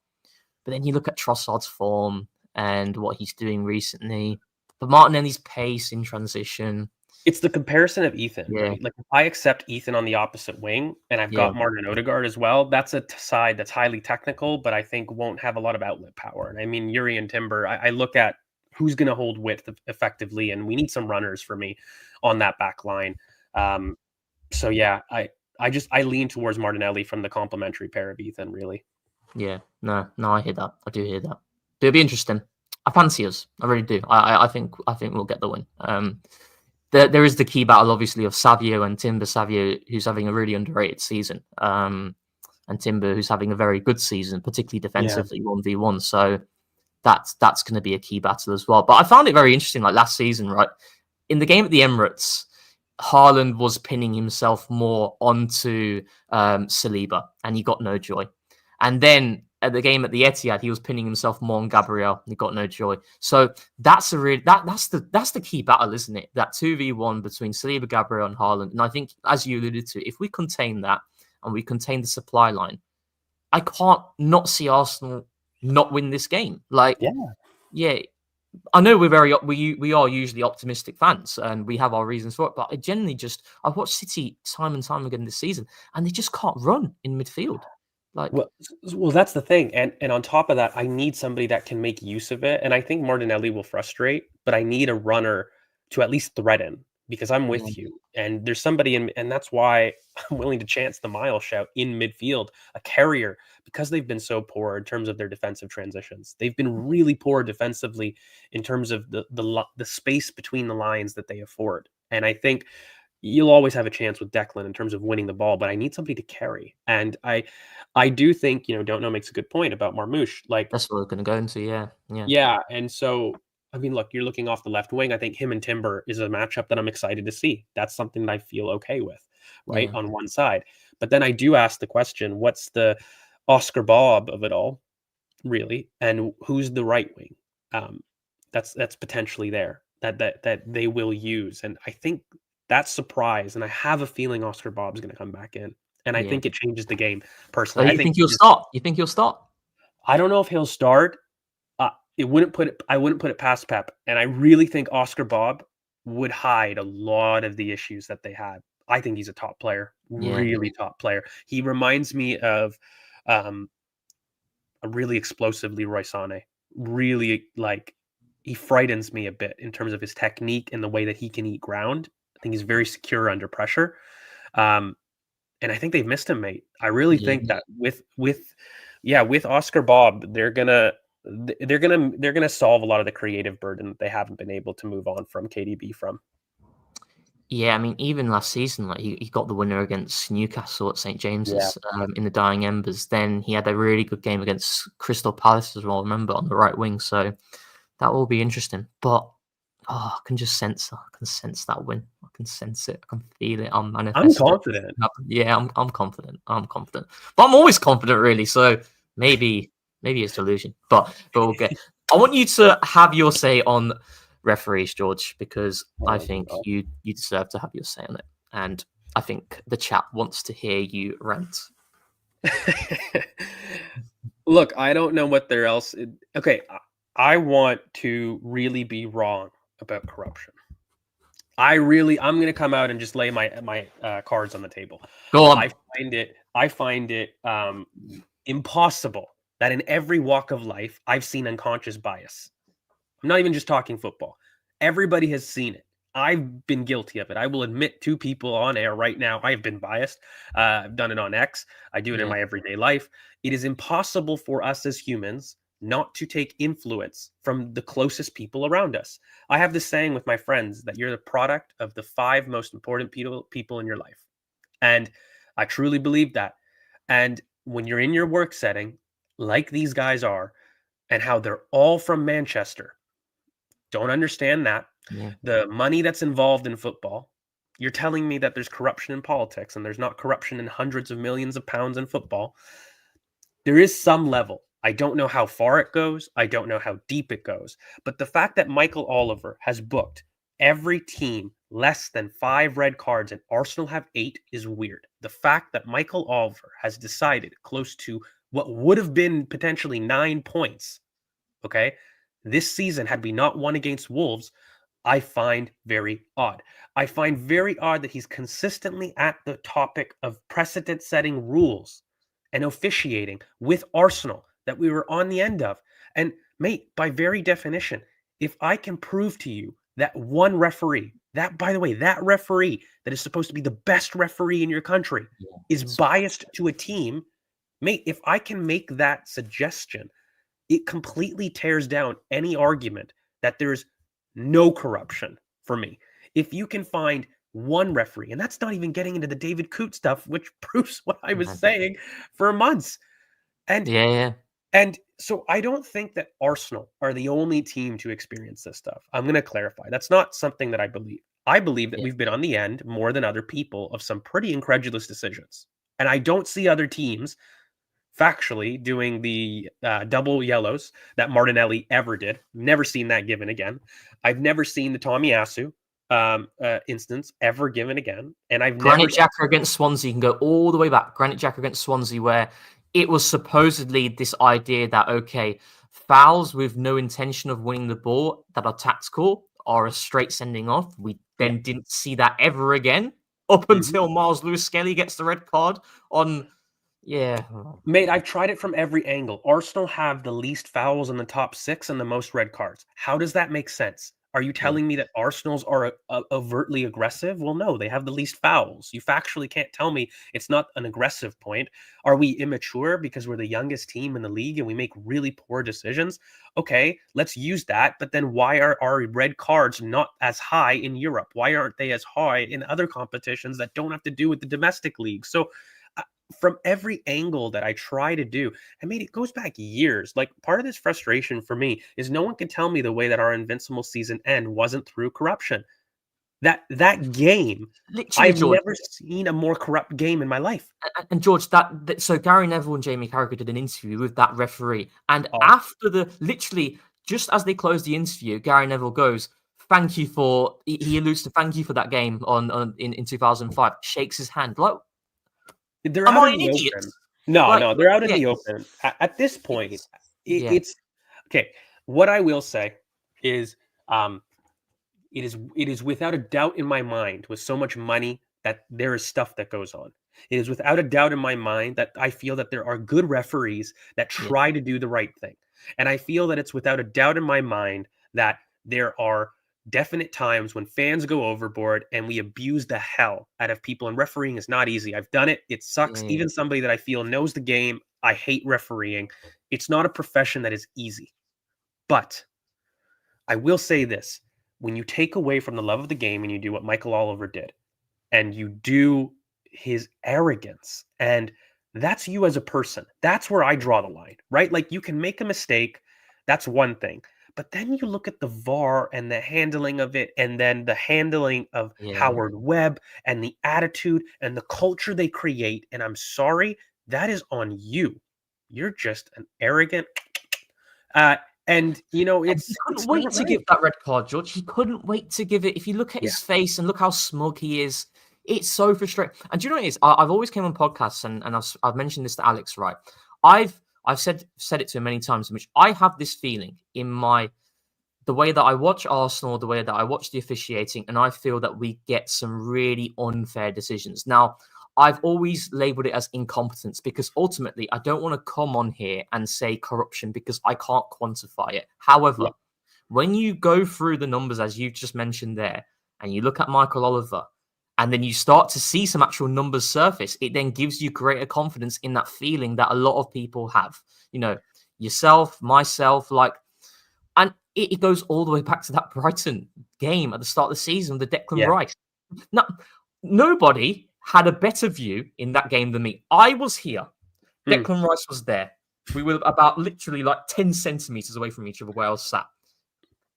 But then you look at Trossard's form and what he's doing recently. But Martinelli's pace in transition. It's the comparison of Ethan. Yeah. Right? Like, if I accept Ethan on the opposite wing and I've got Martin Odegaard as well, that's a side that's highly technical, but I think won't have a lot of outlet power. And I mean, Yuri and Timber, I look at who's going to hold width effectively, and we need some runners for me on that back line. So yeah, I lean towards Martinelli from the complementary pair of Ethan, really. Yeah, no, I hear that. I do hear that. It'll be interesting. I fancy us. I really do. I think we'll get the win. There is the key battle, obviously, of Savio and Timber. Savio, who's having a really underrated season, and Timber, who's having a very good season, particularly defensively, 1v1. So that's going to be a key battle as well. But I found it very interesting, like last season, right? In the game at the Emirates, Haaland was pinning himself more onto Saliba, and he got no joy. And then at the game at the Etihad, he was pinning himself more on Gabriel, and he got no joy. So that's that's the key battle, isn't it? That 2v1 between Saliba, Gabriel, and Haaland. And I think, as you alluded to, if we contain that and we contain the supply line, I can't not see Arsenal not win this game. Like, yeah. I know we are usually optimistic fans and we have our reasons for it, but I've watched City time and time again this season, and they just can't run in midfield. Like, well, that's the thing, and on top of that, I need somebody that can make use of it. And I think Martinelli will frustrate, but I need a runner to at least threaten, because I'm with you. And there's somebody and that's why I'm willing to chance the Myles shout in midfield, a carrier, because they've been so poor in terms of their defensive transitions. They've been really poor defensively in terms of the space between the lines that they afford. And I think you'll always have a chance with Declan in terms of winning the ball, but I need somebody to carry. And I do think, Don't Know makes a good point about Marmoush. Like, that's what we're going to go into. Yeah. And so, I mean, look, you're looking off the left wing. I think him and Timber is a matchup that I'm excited to see. That's something that I feel okay with, right? On one side. But then I do ask the question, what's the Oscar Bob of it all, really? And who's the right wing? That's potentially there that they will use. And I think that surprise, and I have a feeling Oscar Bob's going to come back in. And I think it changes the game personally. So you think he'll start? You think he'll start? I don't know if he'll start. I wouldn't put it past Pep. And I really think Oscar Bob would hide a lot of the issues that they had. I think he's a top player, really top player. He reminds me of a really explosive Leroy Sané. Really, he frightens me a bit in terms of his technique and the way that he can eat ground. I think he's very secure under pressure. And I think they've missed him, mate. I really think that with Oscar Bob, they're gonna solve a lot of the creative burden that they haven't been able to move on from KDB from. Yeah, I mean, even last season, like he got the winner against Newcastle at St James's in the dying embers. Then he had a really good game against Crystal Palace as well, remember, on the right wing. So that will be interesting. But I can just sense that win. I can sense it. I can feel it. I'm confident. Yeah, I'm confident. But I'm always confident, really. So maybe it's delusion. But we'll get. I want you to have your say on referees, George, because I think you deserve to have your say on it, and I think the chat wants to hear you rant. Look, I don't know what there else. Okay, I want to really be wrong about corruption. I'm going to come out and just lay my cards on the table. Go on. I find it impossible that in every walk of life I've seen unconscious bias. I'm not even just talking football. Everybody has seen it. I've been guilty of it. I will admit to people on air right now, I have been biased. I've done it on X. I do it in my everyday life. It is impossible for us as humans not to take influence from the closest people around us. I have this saying with my friends that you're the product of the 5 most important people in your life. And I truly believe that. And when you're in your work setting, like these guys are, and how they're all from Manchester, don't understand that. The money that's involved in football, you're telling me that there's corruption in politics and there's not corruption in hundreds of millions of pounds in football. There is some level. I don't know how far it goes. I don't know how deep it goes. But the fact that Michael Oliver has booked every team less than 5 red cards and Arsenal have 8 is weird. The fact that Michael Oliver has decided close to what would have been potentially 9 points, okay, this season had we not won against Wolves, I find very odd. I find very odd that he's consistently at the topic of precedent-setting rules and officiating with Arsenal that we were on the end of. And mate, by very definition, if I can prove to you that one referee, that, by the way, that referee that is supposed to be the best referee in your country is biased to a team, mate, if I can make that suggestion, it completely tears down any argument that there's no corruption for me. If you can find one referee, and that's not even getting into the David Coote stuff, which proves what I was saying for months. And and so I don't think that Arsenal are the only team to experience this stuff. I'm going to clarify. That's not something that I believe. I believe that we've been on the end more than other people of some pretty incredulous decisions. And I don't see other teams factually doing the double yellows that Martinelli ever did. Never seen that given again. I've never seen the Tomiyasu instance ever given again. And I've Granit Xhaka against Swansea can go all the way back. Granit Xhaka against Swansea, where it was supposedly this idea that, okay, fouls with no intention of winning the ball that are tactical are a straight sending off. We then didn't see that ever again up until Myles Lewis-Skelly gets the red card on. Yeah. Mate, I've tried it from every angle. Arsenal have the least fouls in the top 6 and the most red cards. How does that make sense? Are you telling me that Arsenal's are overtly aggressive? Well, no, they have the least fouls. You factually can't tell me it's not an aggressive point. Are we immature because we're the youngest team in the league and we make really poor decisions? Okay, let's use that. But then why are our red cards not as high in Europe? Why aren't they as high in other competitions that don't have to do with the domestic league? So from every angle that I try to do, I mean, it goes back years. Like, part of this frustration for me is no one can tell me the way that our Invincible season end wasn't through corruption. That game, literally, I've George, never seen a more corrupt game in my life. And George, so Gary Neville and Jamie Carragher did an interview with that referee, and after literally just as they closed the interview, Gary Neville goes, "Thank you for," he alludes to "thank you for that game in 2005." Shakes his hand like. They're out in the open. No, they're out in the open. At this point, it's okay. What I will say is, it is without a doubt in my mind, with so much money, that there is stuff that goes on. It is without a doubt in my mind that I feel that there are good referees that try to do the right thing. And I feel that it's without a doubt in my mind that there are definite times when fans go overboard and we abuse the hell out of people, and refereeing is not easy. I've done it. It sucks. Even somebody that I feel knows the game, I hate refereeing. It's not a profession that is easy. But I will say this. When you take away from the love of the game and you do what Michael Oliver did, and you do his arrogance, and that's you as a person, that's where I draw the line, right? Like, you can make a mistake. That's one thing. But then you look at the VAR and the handling of it, and then the handling of Howard Webb and the attitude and the culture they create. And I'm sorry, that is on you. You're just an arrogant. And, you know, he couldn't wait to give that red card, George. He couldn't wait to give it. If you look at his face and look how smug he is, it's so frustrating. And do you know what it is? I've always came on podcasts, and I've mentioned this to Alex, right? I've said it to him many times, in which I have this feeling in the way that I watch Arsenal, the way that I watch the officiating, and I feel that we get some really unfair decisions. Now, I've always labeled it as incompetence because ultimately I don't want to come on here and say corruption because I can't quantify it. However, when you go through the numbers, as you've just mentioned there, and you look at Michael Oliver, and then you start to see some actual numbers surface, it then gives you greater confidence in that feeling that a lot of people have. You know, yourself, myself, and it goes all the way back to that Brighton game at the start of the season, the Declan Rice. Now, nobody had a better view in that game than me. I was here. Declan Rice was there. We were about literally 10 centimeters away from each other where I was sat.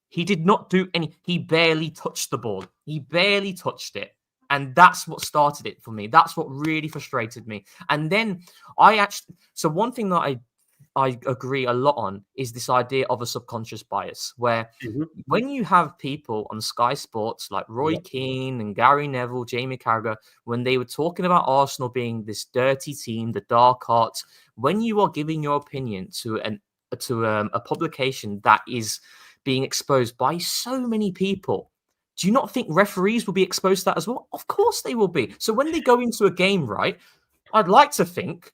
He did not do he barely touched the ball. He barely touched it. And that's what started it for me. That's what really frustrated me. And then so one thing that I agree a lot on is this idea of a subconscious bias, where when you have people on Sky Sports like Roy Keane and Gary Neville, Jamie Carragher, when they were talking about Arsenal being this dirty team, the dark arts, when you are giving your opinion to a publication that is being exposed by so many people, do you not think referees will be exposed to that as well? Of course they will be. So when they go into a game, right, I'd like to think,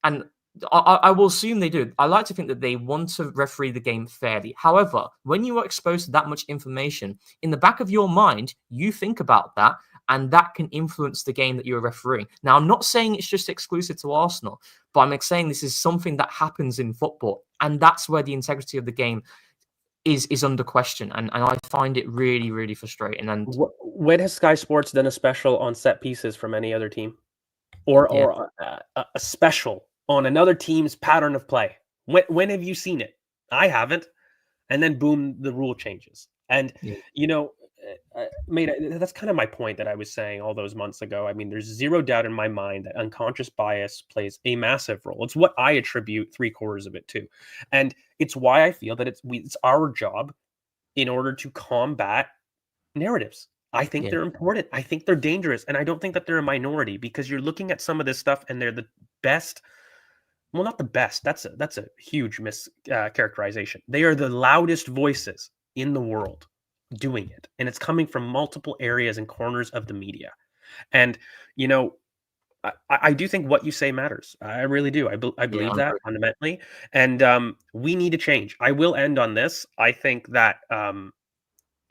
and I will assume they do, I like to think that they want to referee the game fairly. However, when you are exposed to that much information, in the back of your mind, you think about that, and that can influence the game that you're refereeing. Now, I'm not saying it's just exclusive to Arsenal, but I'm saying this is something that happens in football, and that's where the integrity of the game is under question, and I find it really, really frustrating. And when has Sky Sports done a special on set pieces from any other team, or a special on another team's pattern of play? When have you seen it? I haven't. And then boom, the rule changes. And mate, that's kind of my point that I was saying all those months ago. I mean, there's zero doubt in my mind that unconscious bias plays a massive role. It's what I attribute 3/4 of it to. And it's why I feel that it's our job in order to combat narratives. I think they're important. I think they're dangerous. And I don't think that they're a minority, because you're looking at some of this stuff and they're the best. Well, not the best. That's a huge mischaracterization. They are the loudest voices in the world doing it, and it's coming from multiple areas and corners of the media. And I do think what you say matters. I really do. I believe that fundamentally, and we need to change. I will end on this. I think that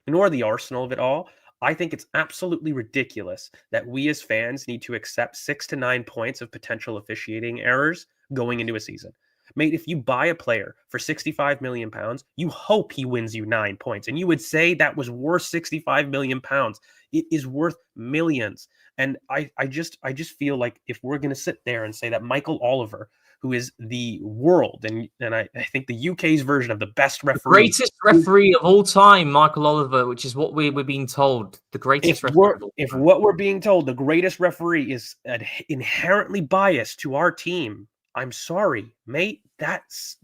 nor the arsenal of it all. I think it's absolutely ridiculous that we as fans need to accept 6 to 9 points of potential officiating errors going into a season. Mate, if you buy a player for £65 million, you hope he wins you 9 points. And you would say that was worth £65 million. It is worth millions. And I just feel like if we're going to sit there and say that Michael Oliver, who is the world, and I think the UK's version of the best referee. Greatest referee of all time, Michael Oliver, which is what we're being told. The greatest referee of all time. If what we're being told, the greatest referee is inherently biased to our team, I'm sorry, mate, that's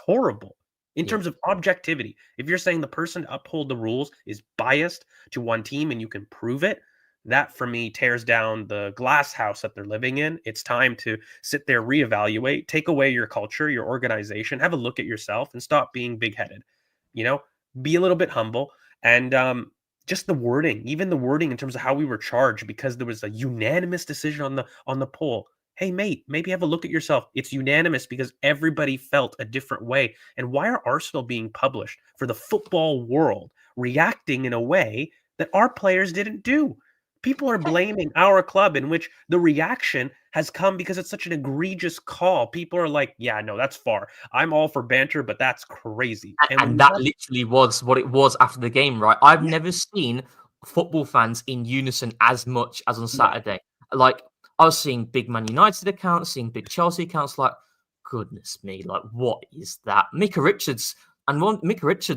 horrible. In terms of objectivity, if you're saying the person to uphold the rules is biased to one team and you can prove it, that for me tears down the glass house that they're living in. It's time to sit there, reevaluate, take away your culture, your organization, have a look at yourself and stop being big-headed. Be a little bit humble. And just the wording, even the wording in terms of how we were charged, because there was a unanimous decision on the poll. Hey, mate, maybe have a look at yourself. It's unanimous because everybody felt a different way. And why are Arsenal being published for the football world, reacting in a way that our players didn't do? People are blaming our club, in which the reaction has come because it's such an egregious call. People are like, yeah, no, that's far. I'm all for banter, but that's crazy. And that literally was what it was after the game, right? I've never seen football fans in unison as much as on Saturday. Like, I was seeing big Man United accounts, seeing big Chelsea accounts, like, goodness me, like, what is that? Micah Richards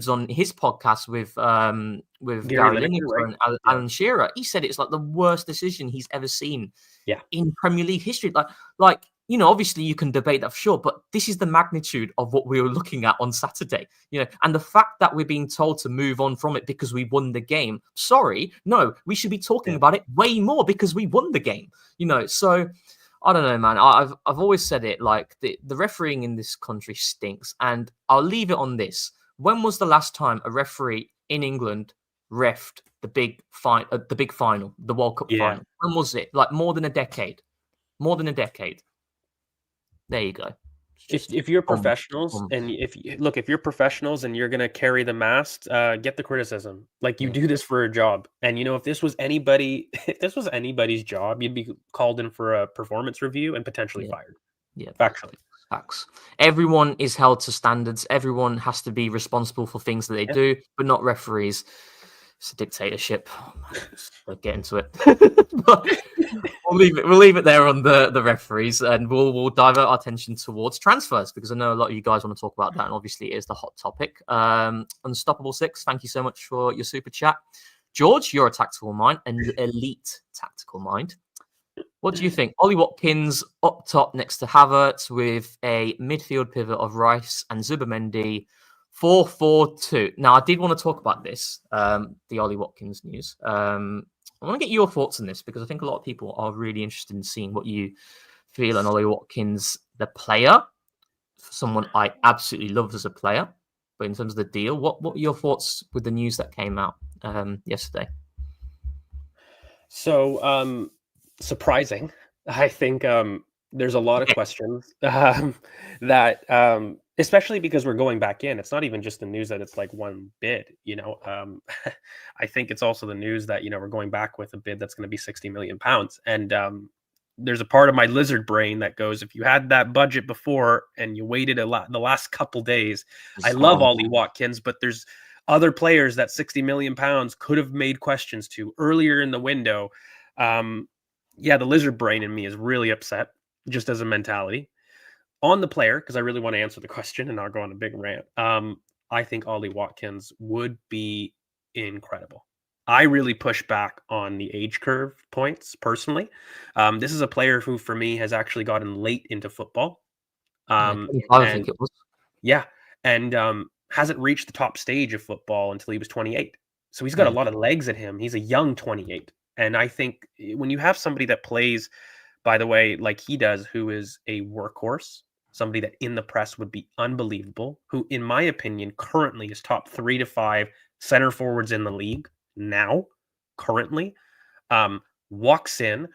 on his podcast with Gary Lineker, right? And Alan Shearer, he said it's like the worst decision he's ever seen in Premier League history. Like, obviously you can debate that for sure, but this is the magnitude of what we were looking at on Saturday, and the fact that we're being told to move on from it because we won the game. Sorry, no, we should be talking about it way more because we won the game, so I don't know, man. I've always said it, like the refereeing in this country stinks, and I'll leave it on this. When was the last time a referee in England reffed the big final, the World Cup final? When was it? Like more than a decade. There you go. If you're professionals, and if you're professionals and you're gonna carry the mast, get the criticism. Like, you do this for a job, and if this was anybody's job, you'd be called in for a performance review and potentially fired. Yeah, facts. Everyone is held to standards. Everyone has to be responsible for things that they do, but not referees. It's a dictatorship. We'll get into it. But we'll leave it there on the referees, and we'll divert our attention towards transfers, because I know a lot of you guys want to talk about that, and obviously it is the hot topic. Unstoppable 6, thank you so much for your super chat. George, you're a tactical mind, an elite tactical mind. What do you think? Ollie Watkins up top next to Havertz with a midfield pivot of Rice and Zubimendi. 4-4-2. Now, I did want to talk about this, the Ollie Watkins news. I want to get your thoughts on this, because I think a lot of people are really interested in seeing what you feel on Ollie Watkins, the player, someone I absolutely love as a player. But in terms of the deal, what are your thoughts with the news that came out yesterday? So, surprising. I think there's a lot of questions that Especially because we're going back in. It's not even just the news that it's like one bid, I think it's also the news that, we're going back with a bid that's going to be 60 million pounds. And there's a part of my lizard brain that goes, if you had that budget before and you waited a lot the last couple days, I love Ollie Watkins, but there's other players that 60 million pounds could have made questions to earlier in the window. The lizard brain in me is really upset just as a mentality. On the player, because I really want to answer the question and not go on a big rant. I think Ollie Watkins would be incredible. I really push back on the age curve points personally. This is a player who, for me, has actually gotten late into football. I think it was. Yeah, and hasn't reached the top stage of football until he was 28. So he's got a lot of legs at him. He's a young 28. And I think when you have somebody that plays, by the way, like he does, who is a workhorse, somebody that in the press would be unbelievable, who, in my opinion, currently is top 3 to 5 center forwards in the league now, currently, walks in,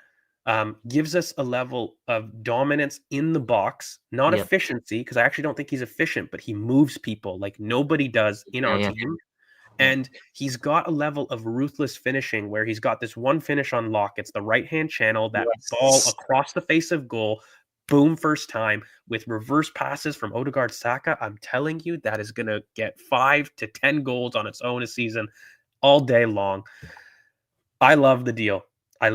gives us a level of dominance in the box, not efficiency, because I actually don't think he's efficient, but he moves people like nobody does in our team. And he's got a level of ruthless finishing where he's got this one finish on lock. It's the right-hand channel, that ball across the face of goal, boom, first time, with reverse passes from Odegaard, Saka. I'm telling you, that is going to get 5 to 10 goals on its own a season all day long. I love the deal. I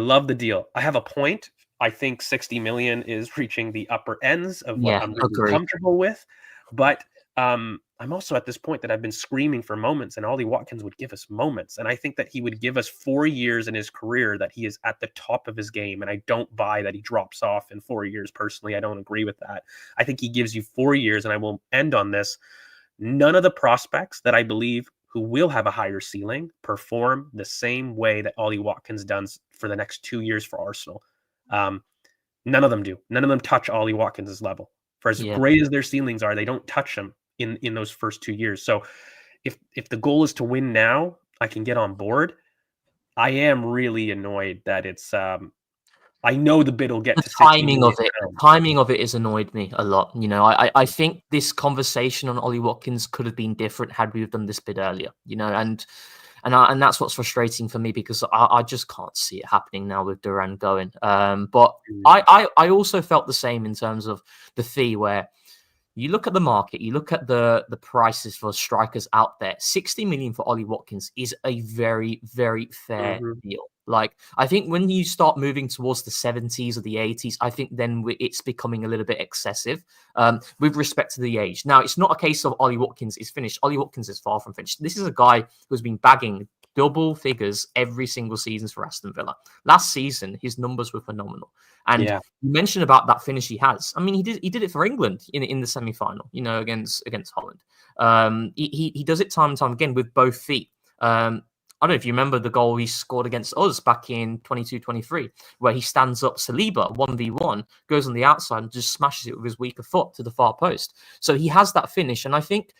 have a point. I think 60 million is reaching the upper ends of what I'm really comfortable with. But I'm also at this point that I've been screaming for moments, and Ollie Watkins would give us moments. And I think that he would give us 4 years in his career that he is at the top of his game. And I don't buy that he drops off in 4 years. Personally, I don't agree with that. I think he gives you 4 years, and I will end on this. None of the prospects that I believe who will have a higher ceiling perform the same way that Ollie Watkins does for the next 2 years for Arsenal. None of them do. None of them touch Ollie Watkins' level. For as great as their ceilings are, they don't touch him in those first 2 years. So if the goal is to win now, I can get on board. I am really annoyed that it's I know the bid will get to timing of it. Timing of it has annoyed me a lot. I think this conversation on Ollie Watkins could have been different had we have done this bid earlier. And that's what's frustrating for me, because I just can't see it happening now with Duran going. But I also felt the same in terms of the fee, where you look at the market, you look at the prices for strikers out there. 60 million for Ollie Watkins is a very, very fair deal. Like, I think when you start moving towards the 70s or the 80s, I think then it's becoming a little bit excessive with respect to the age. Now, it's not a case of Ollie Watkins is finished. Ollie Watkins is far from finished. This is a guy who's been bagging double figures every single season for Aston Villa. Last season, his numbers were phenomenal. And you mentioned about that finish he has. I mean, he did it for England in the semi-final, against Holland. He does it time and time again with both feet. I don't know if you remember the goal he scored against us back in 22-23, where he stands up Saliba 1v1, goes on the outside and just smashes it with his weaker foot to the far post. So he has that finish. And I think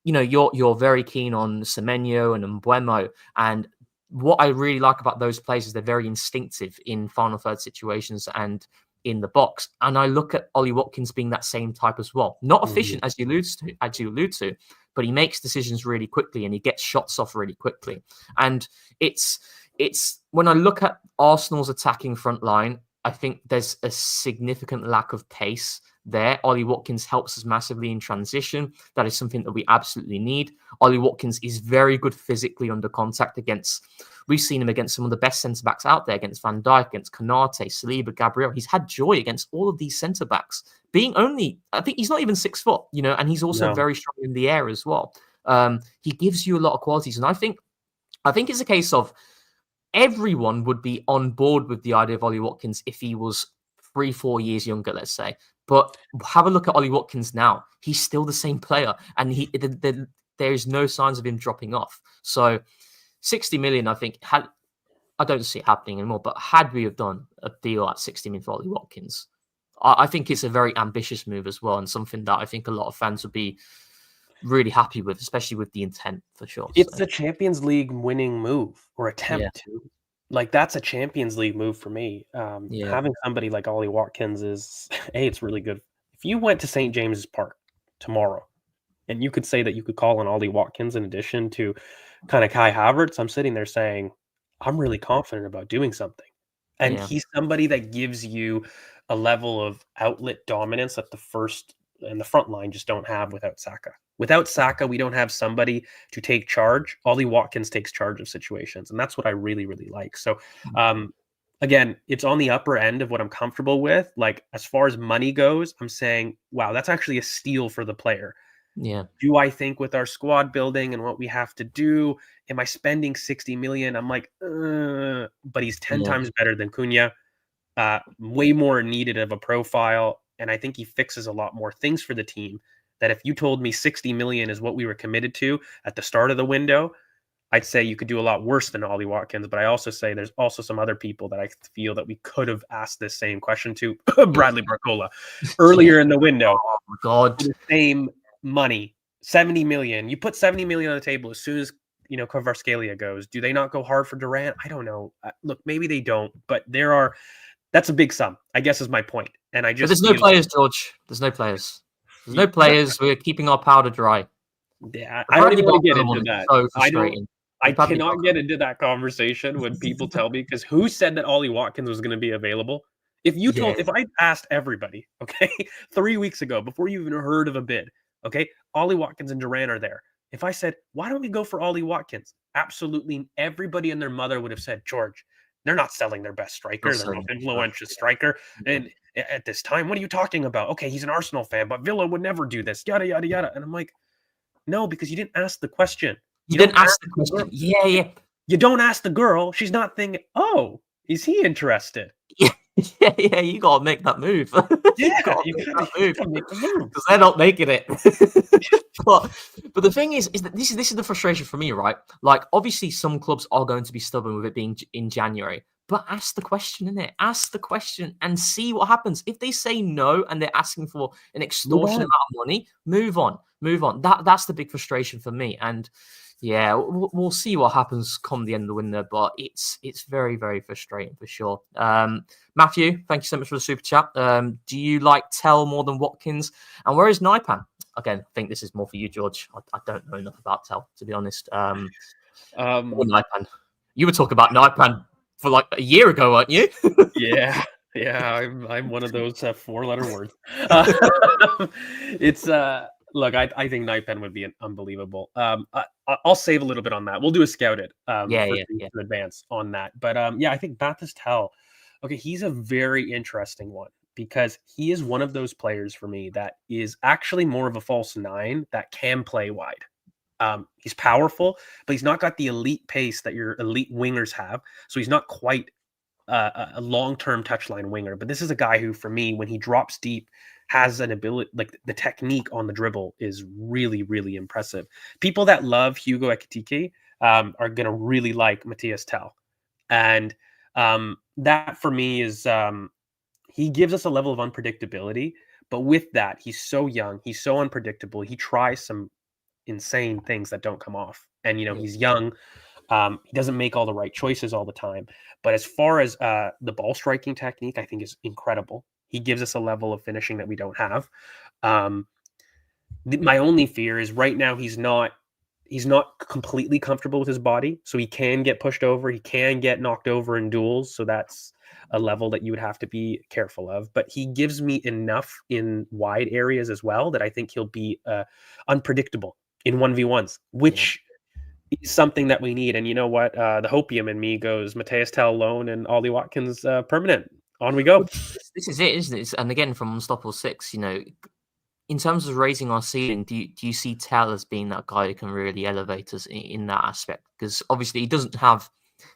you're very keen on Semenyo and Mbeumo, and what I really like about those players is they're very instinctive in final third situations and in the box. And I look at Ollie Watkins being that same type as well. Not efficient as you allude to, but he makes decisions really quickly and he gets shots off really quickly. And it's when I look at Arsenal's attacking front line, I think there's a significant lack of pace there. Ollie Watkins helps us massively in transition. That is something that we absolutely need. Ollie Watkins is very good physically under contact we've seen him against some of the best centre-backs out there, against Van Dijk, against Konate, Saliba, Gabriel. He's had joy against all of these centre-backs, being only, I think he's not even 6 foot, and he's also very strong in the air as well. He gives you a lot of qualities. And I think it's a case of everyone would be on board with the idea of Ollie Watkins if he was 3-4 years younger, let's say. But have a look at Ollie Watkins now. He's still the same player, and there's no signs of him dropping off. So 60 million, I think, I don't see it happening anymore, but had we have done a deal at 60 million for Ollie Watkins, I think it's a very ambitious move as well, and something that I think a lot of fans would be really happy with, especially with the intent, for sure. It's a Champions League winning move, or attempt to. Like, that's a Champions League move for me. Having somebody like Ollie Watkins is, it's really good. If you went to St. James's Park tomorrow, and you could say that you could call on Ollie Watkins in addition to kind of Kai Havertz, I'm sitting there saying, I'm really confident about doing something. And Yeah. he's somebody that gives you a level of outlet dominance that the first and the front line just don't have without Saka. Without Saka, we don't have somebody to take charge. Ollie Watkins takes charge of situations, and that's what I really, really like. So, again, it's on the upper end of what I'm comfortable with. Like, as far as money goes, I'm saying, wow, that's actually a steal for the player. Yeah. Do I think with our squad building and what we have to do, am I spending 60 million? I'm like, but he's 10 times better than Cunha, way more needed of a profile. And I think he fixes a lot more things for the team that if you told me 60 million is what we were committed to at the start of the window, I'd say you could do a lot worse than Ollie Watkins. But I also say there's also some other people that I feel that we could have asked this same question to. Bradley Barcola earlier in the window. Oh my God. The same money, 70 million. You put 70 million on the table as soon as Kvaratskhelia goes. Do they not go hard for Durant? I don't know. Look, maybe they don't, but that's a big sum, I guess, is my point. And but there's no players, George. There's no players. There's no players. We're keeping our powder dry. Yeah, I don't even want to get into that. So frustrating. I cannot get into that conversation when people tell me, because who said that Ollie Watkins was going to be available? If I asked everybody, okay, 3 weeks ago, before you even heard of a bid, okay, Ollie Watkins and Durant are there. If I said, why don't we go for Ollie Watkins? Absolutely everybody and their mother would have said, George, they're not selling their best striker, their most influential striker. And at this time, what are you talking about? Okay, he's an Arsenal fan, but Villa would never do this, yada, yada, yada. And I'm like, no, because you didn't ask the question. You didn't ask the question. Yeah. You don't ask the girl. She's not thinking, oh, is he interested? Yeah, you gotta make that move. You gotta make the move because they're not making it. but the thing is that this is the frustration for me, right? Like, obviously, some clubs are going to be stubborn with it being in January, but ask the question, innit? Ask the question and see what happens. If they say no and they're asking for an extortionate amount of money, move on. That's the big frustration for me. And yeah, we'll see what happens come the end of the window, but it's very, very frustrating for sure. Matthew, thank you so much for the super chat. Do you like Tell more than Watkins? And where is Naipan? Again, I think this is more for you, George. I don't know enough about Tell, to be honest. Naipan. You were talking about Naipan for like a year ago, weren't you? Yeah, I'm one of those 4-letter words. Look, I think Naipan would be unbelievable. I'll save a little bit on that. We'll do a scouted in advance on that. But I think Mathis Tell, okay, he's a very interesting one because he is one of those players for me that is actually more of a false nine that can play wide. He's powerful, but he's not got the elite pace that your elite wingers have. So he's not quite a long-term touchline winger. But this is a guy who, for me, when he drops deep, has an ability, like the technique on the dribble is really, really impressive. People that love Hugo Ekitike are going to really like Matthias Tell. And that for me is, he gives us a level of unpredictability, but with that, he's so young, he's so unpredictable. He tries some insane things that don't come off. And, he's young. He doesn't make all the right choices all the time. But as far as the ball striking technique, I think is incredible. He gives us a level of finishing that we don't have. My only fear is right now he's not completely comfortable with his body. So he can get pushed over. He can get knocked over in duels. So that's a level that you would have to be careful of. But he gives me enough in wide areas as well that I think he'll be unpredictable in 1v1s, which is something that we need. And you know what? The hopium in me goes Matthias Tell loan and Ollie Watkins permanent. On we go. This is it, isn't it? And again, from Unstoppable 6, in terms of raising our ceiling, do you see Tell as being that guy who can really elevate us in that aspect? Because obviously he doesn't have,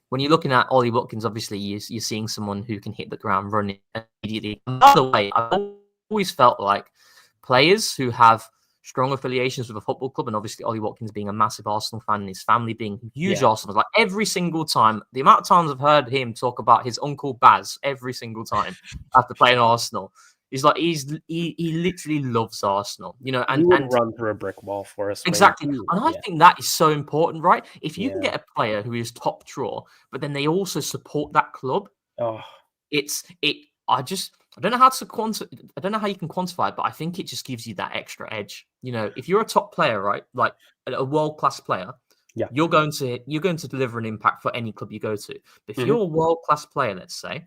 when you're looking at Ollie Watkins, obviously you're seeing someone who can hit the ground running immediately. Another way, I've always felt like players who have strong affiliations with a football club, and obviously Ollie Watkins being a massive Arsenal fan and his family being huge Arsenal, like every single time, the amount of times I've heard him talk about his uncle Baz every single time after playing Arsenal, he's like he literally loves Arsenal, and run through a brick wall for us. Exactly, and I think that is so important, right? If you can get a player who is top draw, but then they also support that club, I don't know how to I don't know how you can quantify it, but I think it just gives you that extra edge. You know, if you're a top player, right, like a world-class player, Yeah. you're going to deliver an impact for any club you go to. But if you're a world-class player, let's say,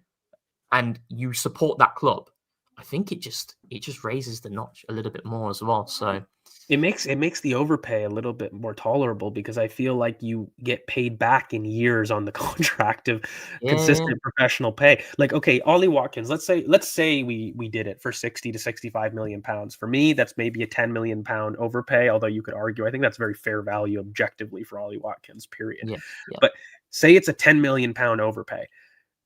and you support that club, I think it just raises the notch a little bit more as well. So it makes the overpay a little bit more tolerable, because I feel like you get paid back in years on the contract of consistent professional pay. Like, okay, Ollie Watkins, let's say we did it for 60 to 65 million pounds. For me, that's maybe a 10 million pound overpay, although you could argue I think that's very fair value objectively for Ollie Watkins, period. Yeah. But say it's a 10 million pound overpay.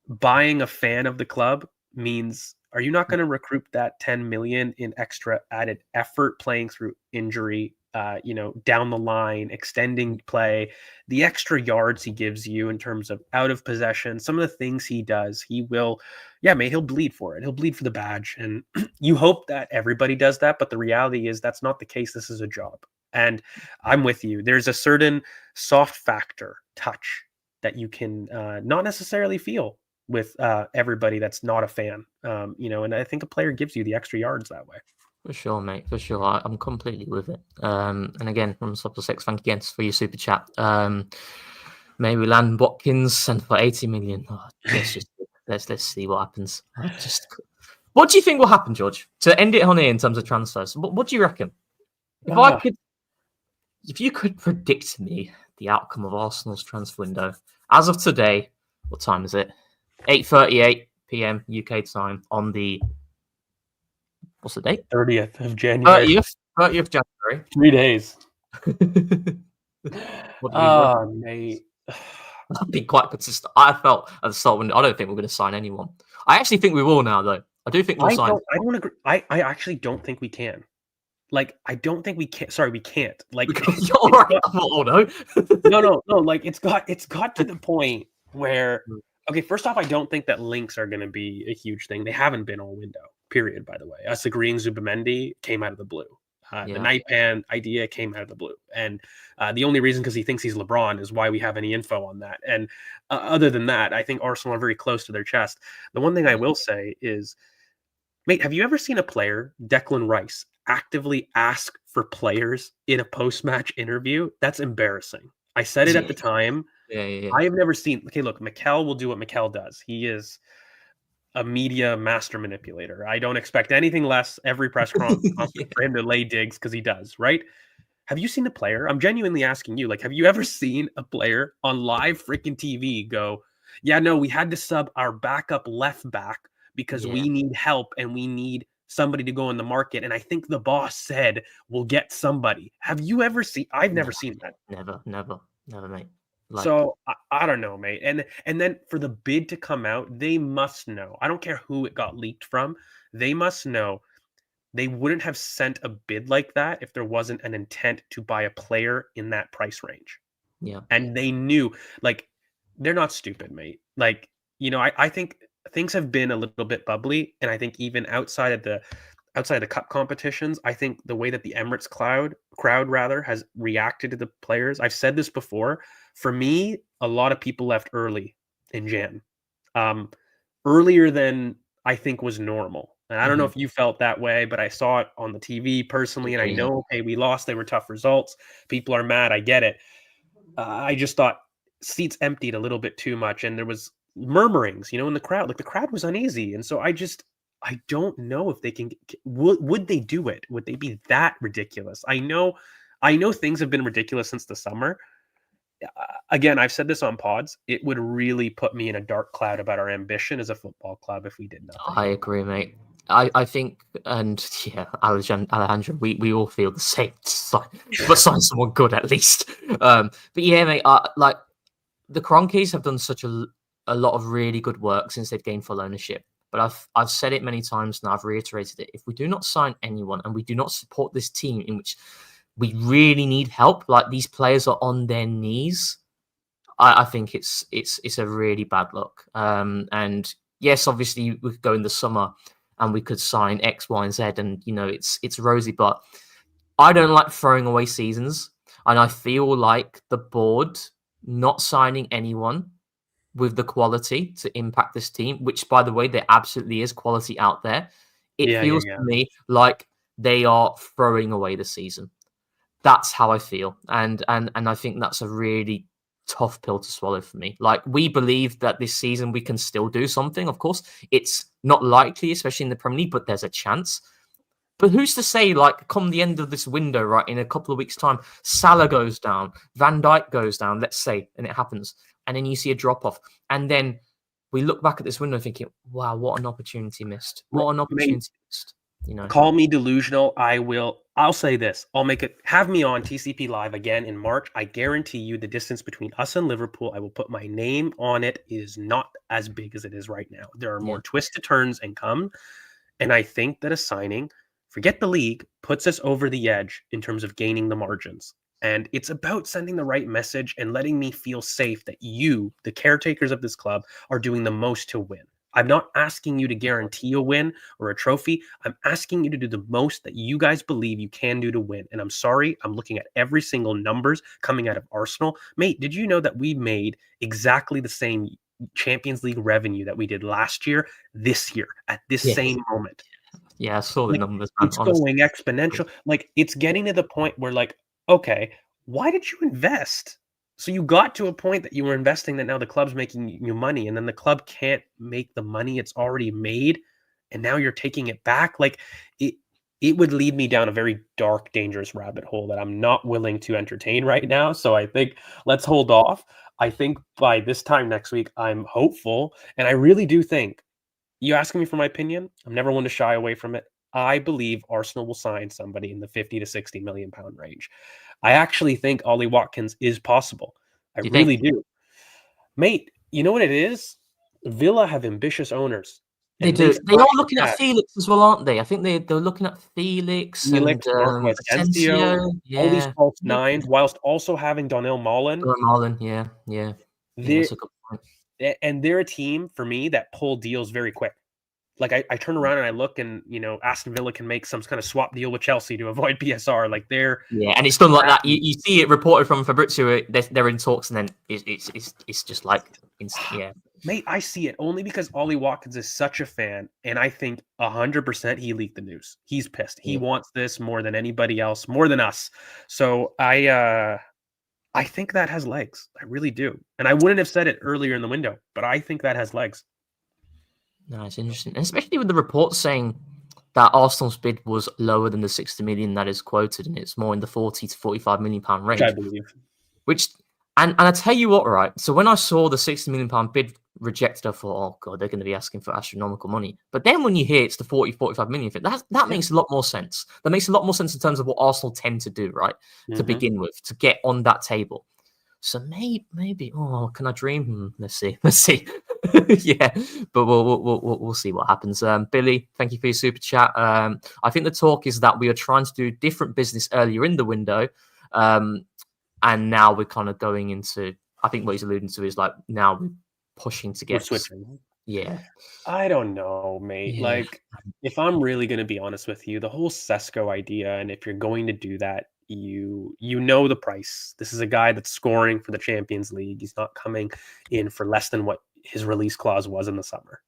Buying a fan of the club means, are you not going to recruit that 10 million in extra added effort playing through injury, down the line, extending play, the extra yards he gives you in terms of out of possession, some of the things he does, he'll bleed for it. He'll bleed for the badge. And you hope that everybody does that. But the reality is that's not the case. This is a job. And I'm with you. There's a certain soft factor touch that you can not necessarily feel with everybody that's not a fan, and I think a player gives you the extra yards that way. For sure, mate. For sure, I'm completely with it. And again, from Sopper 6, thank you again for your super chat. Maybe land Watkins and for 80 million. Oh, let's see what happens. What do you think will happen, George? To end it on here in terms of transfers, what do you reckon? If you could predict me the outcome of Arsenal's transfer window as of today, what time is it? 8:38 p.m. UK time on the, what's the date? 30th of January. 30th January. 3 days. Mate. That'd be quite consistent. I felt at the start when I don't think we're going to sign anyone. I actually think we will now, though. I do think we'll sign. I don't agree. I actually don't think we can. Like, I don't think we can. Sorry, we can't. Like, all right. Oh no. No. Like, it's got to the point where. Okay, first off, I don't think that links are going to be a huge thing. They haven't been all window, period, by the way. Us agreeing Zubimendi came out of the blue. The Nightpan idea came out of the blue. And the only reason, because he thinks he's LeBron, is why we have any info on that. And other than that, I think Arsenal are very close to their chest. The one thing I will say is, mate, have you ever seen a player, Declan Rice, actively ask for players in a post-match interview? That's embarrassing. I said it at the time. Yeah. I have never seen. Okay, look, Mikel will do what Mikel does. He is a media master manipulator. I don't expect anything less every press conference for him to lay digs, because he does, right? Have you seen a player? I'm genuinely asking you. Like, have you ever seen a player on live freaking TV go, yeah, no, we had to sub our backup left back because we need help and we need somebody to go in the market, and I think the boss said we'll get somebody. Have you ever seen? I've never seen that. Never, mate. Like, so I don't know, mate. And then for the bid to come out, they must know. I don't care who it got leaked from. They must know they wouldn't have sent a bid like that if there wasn't an intent to buy a player in that price range. Yeah. And they knew, like, they're not stupid, mate. Like, I think things have been a little bit bubbly, and I think even outside of the cup competitions, I think the way that the Emirates crowd has reacted to the players. I've said this before. For me, a lot of people left early in Jan, earlier than I think was normal. And I don't know if you felt that way, but I saw it on the TV personally, and I know, okay, we lost. They were tough results. People are mad. I get it. I just thought seats emptied a little bit too much, and there was murmurings, in the crowd. Like, the crowd was uneasy, and so I don't know if they can. Would they do it? Would they be that ridiculous? I know things have been ridiculous since the summer. Again, I've said this on pods. It would really put me in a dark cloud about our ambition as a football club if we did nothing. I agree, mate. I think, and Alejandro, we all feel the same. But sign someone good at least. But yeah, mate. Like, the Cronkies have done such a lot of really good work since they've gained full ownership. But I've said it many times and I've reiterated it. If we do not sign anyone and we do not support this team in which we really need help, like, these players are on their knees, I think it's a really bad look. And yes, obviously we could go in the summer and we could sign X, Y, and Z, and it's rosy. But I don't like throwing away seasons, and I feel like the board not signing anyone with the quality to impact this team, which, by the way, there absolutely is quality out there. It feels to me like they are throwing away the season. That's how I feel. And I think that's a really tough pill to swallow for me. Like, we believe that this season we can still do something. Of course, it's not likely, especially in the Premier League, but there's a chance. But who's to say, like, come the end of this window, right, in a couple of weeks' time, Salah goes down, Van Dijk goes down, let's say, and it happens. And then you see a drop-off. And then we look back at this window thinking, wow, what an opportunity missed. What an opportunity missed. You know, call me delusional. I'll say this. Have me on TCP Live again in March. I guarantee you the distance between us and Liverpool, I will put my name on it, is not as big as it is right now. There are more twists to turns and come. And I think that a signing, forget the league, puts us over the edge in terms of gaining the margins. And it's about sending the right message and letting me feel safe that you, the caretakers of this club, are doing the most to win. I'm not asking you to guarantee a win or a trophy. I'm asking you to do the most that you guys believe you can do to win. And I'm sorry, I'm looking at every single numbers coming out of Arsenal. Mate, did you know that we made exactly the same Champions League revenue that we did last year, this year, at this same moment? Yeah, I saw the numbers, man, it's going exponential. Like, it's getting to the point where, like, okay, why did you invest? So you got to a point that you were investing that now the club's making you money, and then the club can't make the money it's already made, and now you're taking it back. Like, it would lead me down a very dark, dangerous rabbit hole that I'm not willing to entertain right now. So I think let's hold off. I think by this time next week, I'm hopeful, and I really do think, you asking me for my opinion, I'm never one to shy away from it. I believe Arsenal will sign somebody in the 50 to 60 million pound range. I actually think Ollie Watkins is possible. I really do. Mate, you know what it is? Villa have ambitious owners. They do. They are looking at Felix as well, aren't they? I think they're looking at Felix and Asensio, all these false nines, whilst also having Donnell Malen. Yeah. That's a good point. And they're a team, for me, that pull deals very quick. Like, I turn around and I look, and, you know, Aston Villa can make some kind of swap deal with Chelsea to avoid PSR. Like, and it's done like that. You see it reported from Fabrizio. They're in talks, and then it's just like Mate, I see it only because Ollie Watkins is such a fan, and I think 100% he leaked the news. He's pissed. He wants this more than anybody else, more than us. So I think that has legs. I really do. And I wouldn't have said it earlier in the window, but I think that has legs. No, it's interesting, and especially with the reports saying that Arsenal's bid was lower than the 60 million that is quoted, and it's more in the 40 to 45 million pound range. Which I believe. And I tell you what, right? So when I saw the 60 million pound bid rejected, I thought, oh god, they're going to be asking for astronomical money. But then when you hear it's the 40, 45 million, that makes a lot more sense. That makes a lot more sense in terms of what Arsenal tend to do, right? To begin with, to get on that table. So maybe. Oh, can I dream? Let's see. Yeah, but we'll see what happens. Billy, thank you for your super chat. I think the talk is that we are trying to do different business earlier in the window, and now we're kind of going into. I think what he's alluding to is like now we're pushing to get switching. Yeah, I don't know, mate. Yeah. Like, if I'm really going to be honest with you, the whole Sesko idea, and if you're going to do that, you know the price. This is a guy that's scoring for the Champions League. He's not coming in for less than what his release clause was in the summer,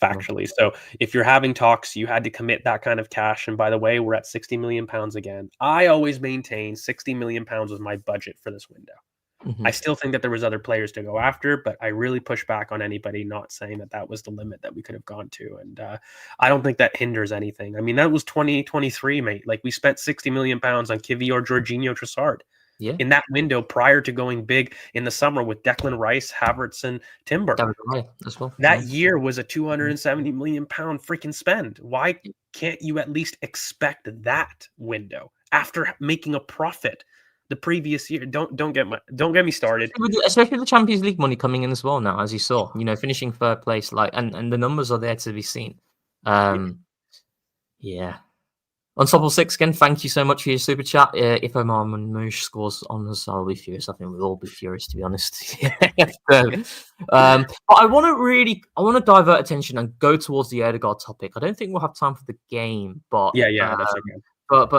factually. So if you're having talks, you had to commit that kind of cash. And by the way, we're at 60 million pounds again. I always maintain 60 million pounds was my budget for this window. I still think that there was other players to go after, but I really push back on anybody not saying that was the limit that we could have gone to. And I don't think that hinders anything. I mean, that was 2023, mate. Like, we spent 60 million pounds on Kivior, Jorginho, Trossard. In that window prior to going big in the summer with Declan Rice, Havertz, and Timber. That year was a 270 million pound freaking spend. Why can't you at least expect that window after making a profit the previous year? Don't get me started. Especially the Champions League money coming in as well now, as you saw. You know, finishing third place, like, and the numbers are there to be seen. Yeah. On top of 6 again, thank you so much for your super chat. If Omar Manouche scores on us, I'll be furious. I think we'll all be furious, to be honest. But I want to divert attention and go towards the Odegaard topic. I don't think we'll have time for the game, but yeah, that's okay. But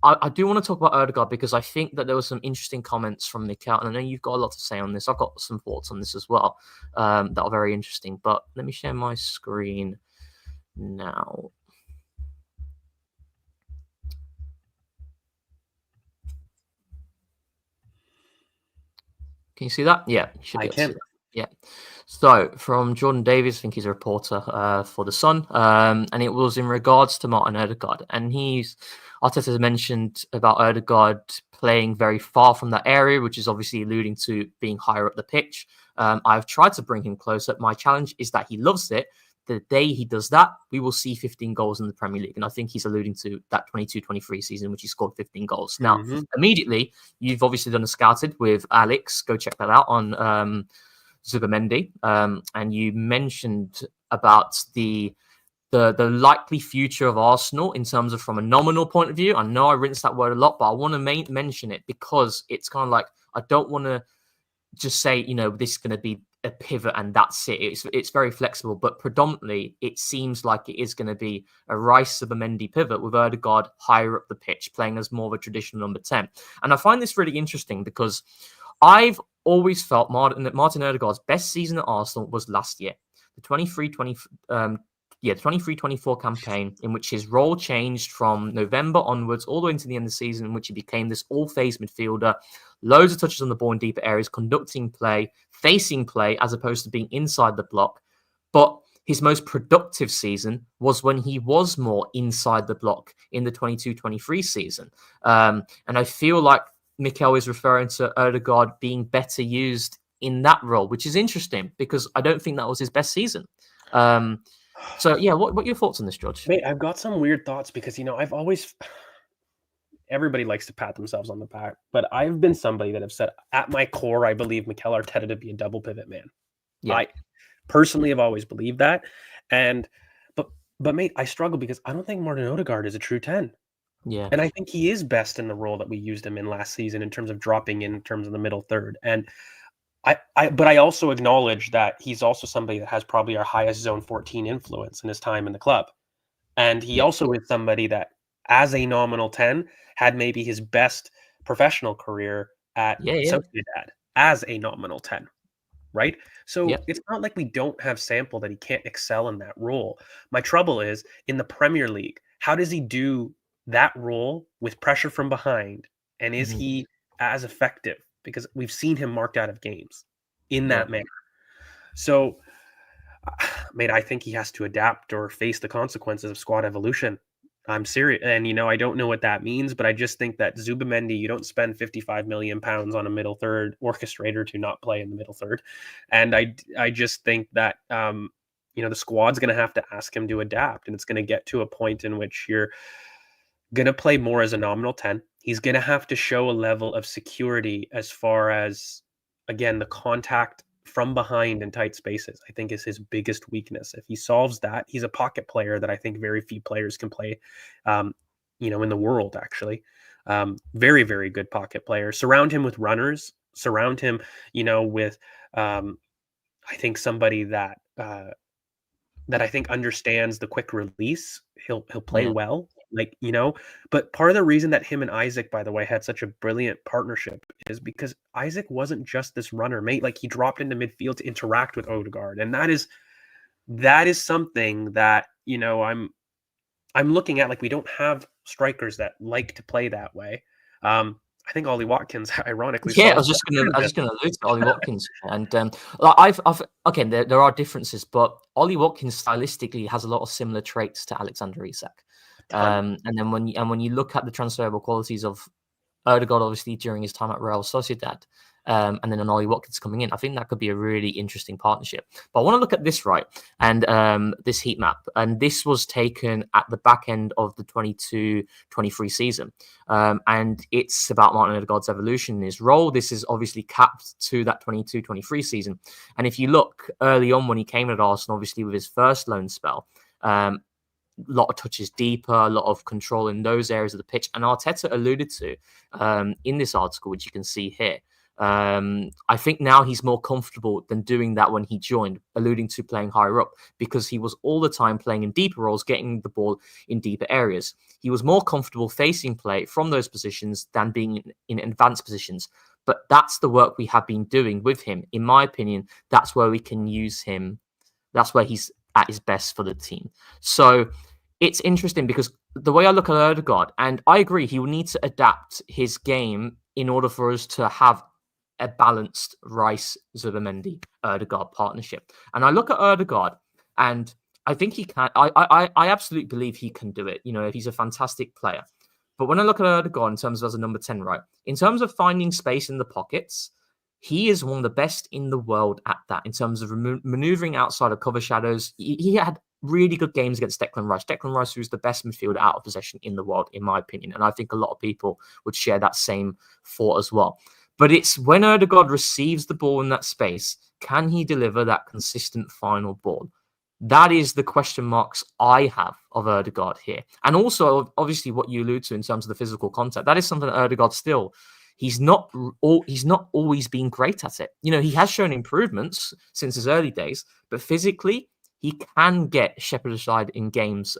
I do want to talk about Odegaard because I think that there were some interesting comments from Mikel, and I know you've got a lot to say on this. I've got some thoughts on this as well that are very interesting. But let me share my screen now. Can you see that? Yeah, you should be able to see that. Yeah. So from Jordan Davies, I think he's a reporter for The Sun, and it was in regards to Martin Odegaard, and Arteta mentioned about Odegaard playing very far from that area, which is obviously alluding to being higher up the pitch. I've tried to bring him closer. My challenge is that he loves it. The day he does that, we will see 15 goals in the Premier League. And I think he's alluding to that 22-23 season, which he scored 15 goals. Now, immediately, you've obviously done a scouted with Alex. Go check that out on Zubamendi. And you mentioned about the likely future of Arsenal in terms of from a nominal point of view. I know I rinsed that word a lot, but I want to mention it because it's kind of like, I don't want to just say, this is going to be a pivot and that's it. It's very flexible, but predominantly it seems like it is going to be a Rice-Zubamendi pivot with Odegaard higher up the pitch, playing as more of a traditional number 10. And I find this really interesting because I've always felt Martin Odegaard's best season at Arsenal was last year, the 23-24 campaign, in which his role changed from November onwards all the way into the end of the season, in which he became this all-phase midfielder, loads of touches on the ball in deeper areas, conducting play, facing play, as opposed to being inside the block. But his most productive season was when he was more inside the block in the 22-23 season. And I feel like Mikel is referring to Odegaard being better used in that role, which is interesting because I don't think that was his best season. So, yeah, what are your thoughts on this, George? Mate, I've got some weird thoughts because, I've always... Everybody likes to pat themselves on the back, but I've been somebody that have said, at my core, I believe Mikel Arteta to be a double pivot man. Yeah. I personally have always believed that. But mate, I struggle because I don't think Martin Odegaard is a true 10. Yeah. And I think he is best in the role that we used him in last season in terms of dropping in terms of the middle third. And but I also acknowledge that he's also somebody that has probably our highest zone 14 influence in his time in the club. And he also is somebody that, as a nominal 10, had maybe his best professional career at Sociedad as a nominal 10, right? So it's not like we don't have sample that he can't excel in that role. My trouble is, in the Premier League, how does he do that role with pressure from behind? And is he as effective? Because we've seen him marked out of games in that manner. So, mate, I think he has to adapt or face the consequences of squad evolution. I'm serious. And, I don't know what that means, but I just think that Zubamendi, you don't spend 55 million pounds on a middle third orchestrator to not play in the middle third. And I just think that, the squad's going to have to ask him to adapt. And it's going to get to a point in which you're going to play more as a nominal 10. He's going to have to show a level of security as far as, again, the contact from behind in tight spaces, I think, is his biggest weakness. If he solves that, he's a pocket player that I think very few players can play, in the world, actually. Very, very good pocket player. Surround him with runners. Surround him, with, I think, somebody that I think understands the quick release. He'll play well. But part of the reason that him and Isaac, by the way, had such a brilliant partnership is because Isaac wasn't just this runner, mate. Like, he dropped into midfield to interact with Odegaard. And that is something that, I'm looking at. Like, we don't have strikers that like to play that way. I think Ollie Watkins, ironically. Yeah, I was just going to allude to Ollie Watkins. And there are differences, but Ollie Watkins stylistically has a lot of similar traits to Alexander Isak. And then when you look at the transferable qualities of Odegaard, obviously during his time at Real Sociedad, and then an Ollie Watkins coming in, I think that could be a really interesting partnership. But I want to look at this, right? And this heat map. And this was taken at the back end of the 22-23 season. And it's about Martin Odegaard's evolution in his role. This is obviously capped to that 22-23 season. And if you look early on when he came at Arsenal, obviously with his first loan spell, a lot of touches deeper, a lot of control in those areas of the pitch. And Arteta alluded to in this article, which you can see here, I think now he's more comfortable than doing that when he joined, alluding to playing higher up, because he was all the time playing in deeper roles, getting the ball in deeper areas. He was more comfortable facing play from those positions than being in advanced positions. But that's the work we have been doing with him. In my opinion, that's where we can use him. That's where he's at his best for the team. So it's interesting because the way I look at Odegaard, and I agree, he will need to adapt his game in order for us to have a balanced Rice, Zubimendi, Odegaard partnership. And I look at Odegaard, and I think he can. I absolutely believe he can do it. You know, he's a fantastic player. But when I look at Odegaard in terms of as a number 10, right, in terms of finding space in the pockets, he is one of the best in the world at that. In terms of maneuvering outside of cover shadows, he had really good games against Declan Rice. Declan Rice, who's the best midfielder out of possession in the world, in my opinion. And I think a lot of people would share that same thought as well. But it's when Odegaard receives the ball in that space, can he deliver that consistent final ball? That is the question marks I have of Odegaard here. And also, obviously, what you allude to in terms of the physical contact, that is something that Odegaard still, he's not always been great at it. You know, he has shown improvements since his early days, but physically, he can get shepherded aside in games.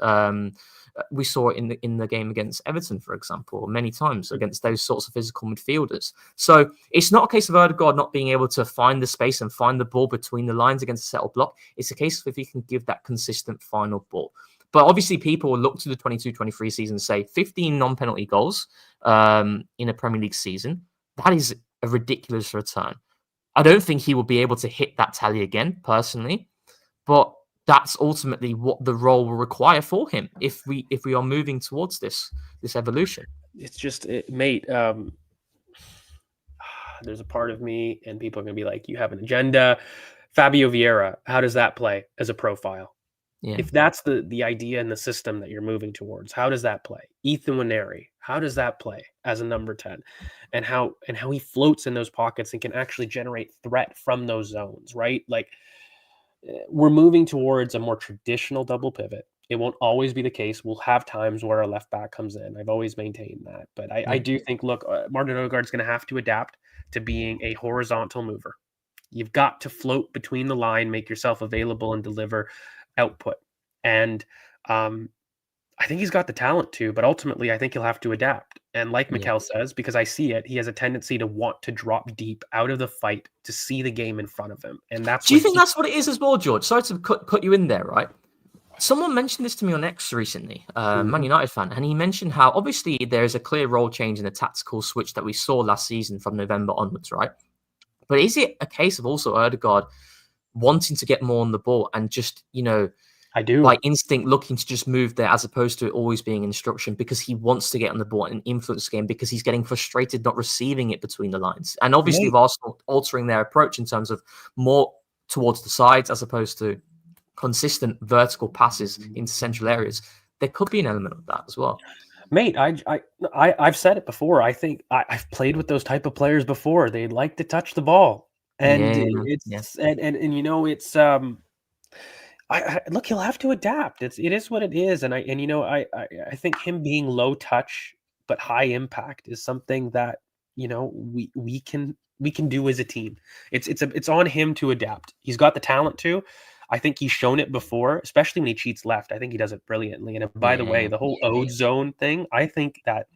We saw it in the game against Everton, for example, many times against those sorts of physical midfielders. So it's not a case of Odegaard not being able to find the space and find the ball between the lines against a settled block. It's a case of if he can give that consistent final ball. But obviously, people will look to the 22-23 season and say 15 non-penalty goals in a Premier League season. That is a ridiculous return. I don't think he will be able to hit that tally again, personally. But that's ultimately what the role will require for him if we are moving towards this evolution. It's just, mate, there's a part of me, and people are going to be like, you have an agenda. Fabio Vieira, how does that play as a profile? Yeah. If that's the idea and the system that you're moving towards, how does that play? Ethan Nwaneri, how does that play as a number 10? And how he floats in those pockets and can actually generate threat from those zones, right? Like, we're moving towards a more traditional double pivot. It won't always be the case. We'll have times where a left back comes in. I've always maintained that. But I do think, look, Martin Odegaard's going to have to adapt to being a horizontal mover. You've got to float between the line, make yourself available, and deliver output. And I think he's got the talent to, but ultimately I think he'll have to adapt. And like Mikel says, because I see it, he has a tendency to want to drop deep out of the fight to see the game in front of him. And that's Do you think that's what it is as well, George? Sorry to cut you in there, right? Someone mentioned this to me on X recently, Man United fan, and he mentioned how obviously there is a clear role change in the tactical switch that we saw last season from November onwards, right? But is it a case of also Odegaard wanting to get more on the ball and just, you know, I do, by instinct looking to just move there as opposed to it always being instruction because he wants to get on the ball and influence the game because he's getting frustrated not receiving it between the lines? And obviously with Arsenal altering their approach in terms of more towards the sides as opposed to consistent vertical passes into central areas, there could be an element of that as well. Mate, I've said it before. I think I've played with those type of players before. They like to touch the ball, and and you know, it's look, he'll have to adapt. It is what it is, and I think him being low touch but high impact is something that, you know, we can do as a team. It's on him to adapt. He's got the talent to. I think he's shown it before, especially when he cheats left. I think he does it brilliantly. And by the way, the whole Ode zone thing, I think that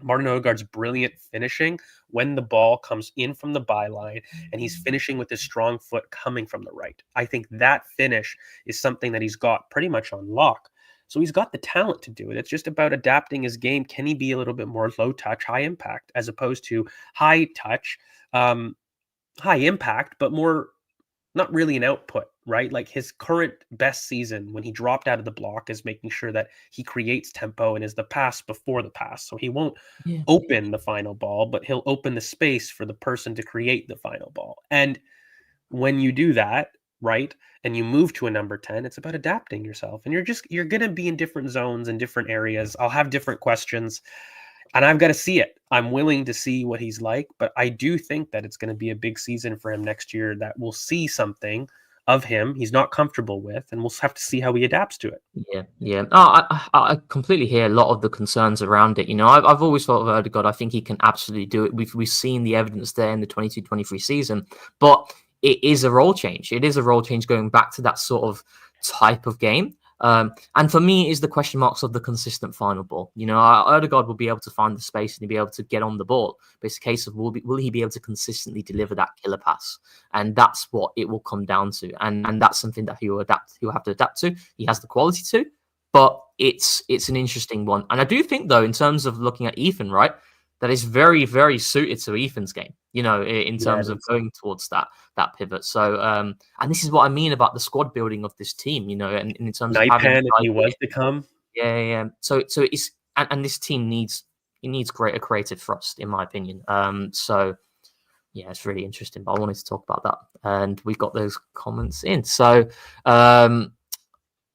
Martin Odegaard's brilliant finishing when the ball comes in from the byline and he's finishing with his strong foot coming from the right. I think that finish is something that he's got pretty much on lock. So he's got the talent to do it. It's just about adapting his game. Can he be a little bit more low touch, high impact, as opposed to high touch, high impact, but more not really an output, right? Like his current best season when he dropped out of the block is making sure that he creates tempo and is the pass before the pass. So he won't open the final ball, but he'll open the space for the person to create the final ball. And when you do that, right, and you move to a number 10, it's about adapting yourself. And you're going to be in different zones and different areas. I'll have different questions. And I've got to see it. I'm willing to see what he's like, but I do think that it's going to be a big season for him next year, that we'll see something of him he's not comfortable with, and we'll have to see how he adapts to it. Yeah. Oh, I completely hear a lot of the concerns around it. I've always thought of Odegaard. I think he can absolutely do it. We've seen the evidence there in the 22-23 season, but it is a role change. It is a role change going back to that sort of type of game. And for me, is the question marks of the consistent final ball. Odegaard will be able to find the space and he'll be able to get on the ball. But it's a case of will he be able to consistently deliver that killer pass? And that's what it will come down to. And that's something that he'll have to adapt to. He has the quality to, but it's an interesting one. And I do think, though, in terms of looking at Ethan, right, that is very, very suited to Ethan's game, in terms of going towards that pivot. So, and this is what I mean about the squad building of this team, and in terms of having if he was to come. Yeah. So it's and this team needs greater creative thrust, in my opinion. So yeah, it's really interesting. But I wanted to talk about that, and we got those comments in. So,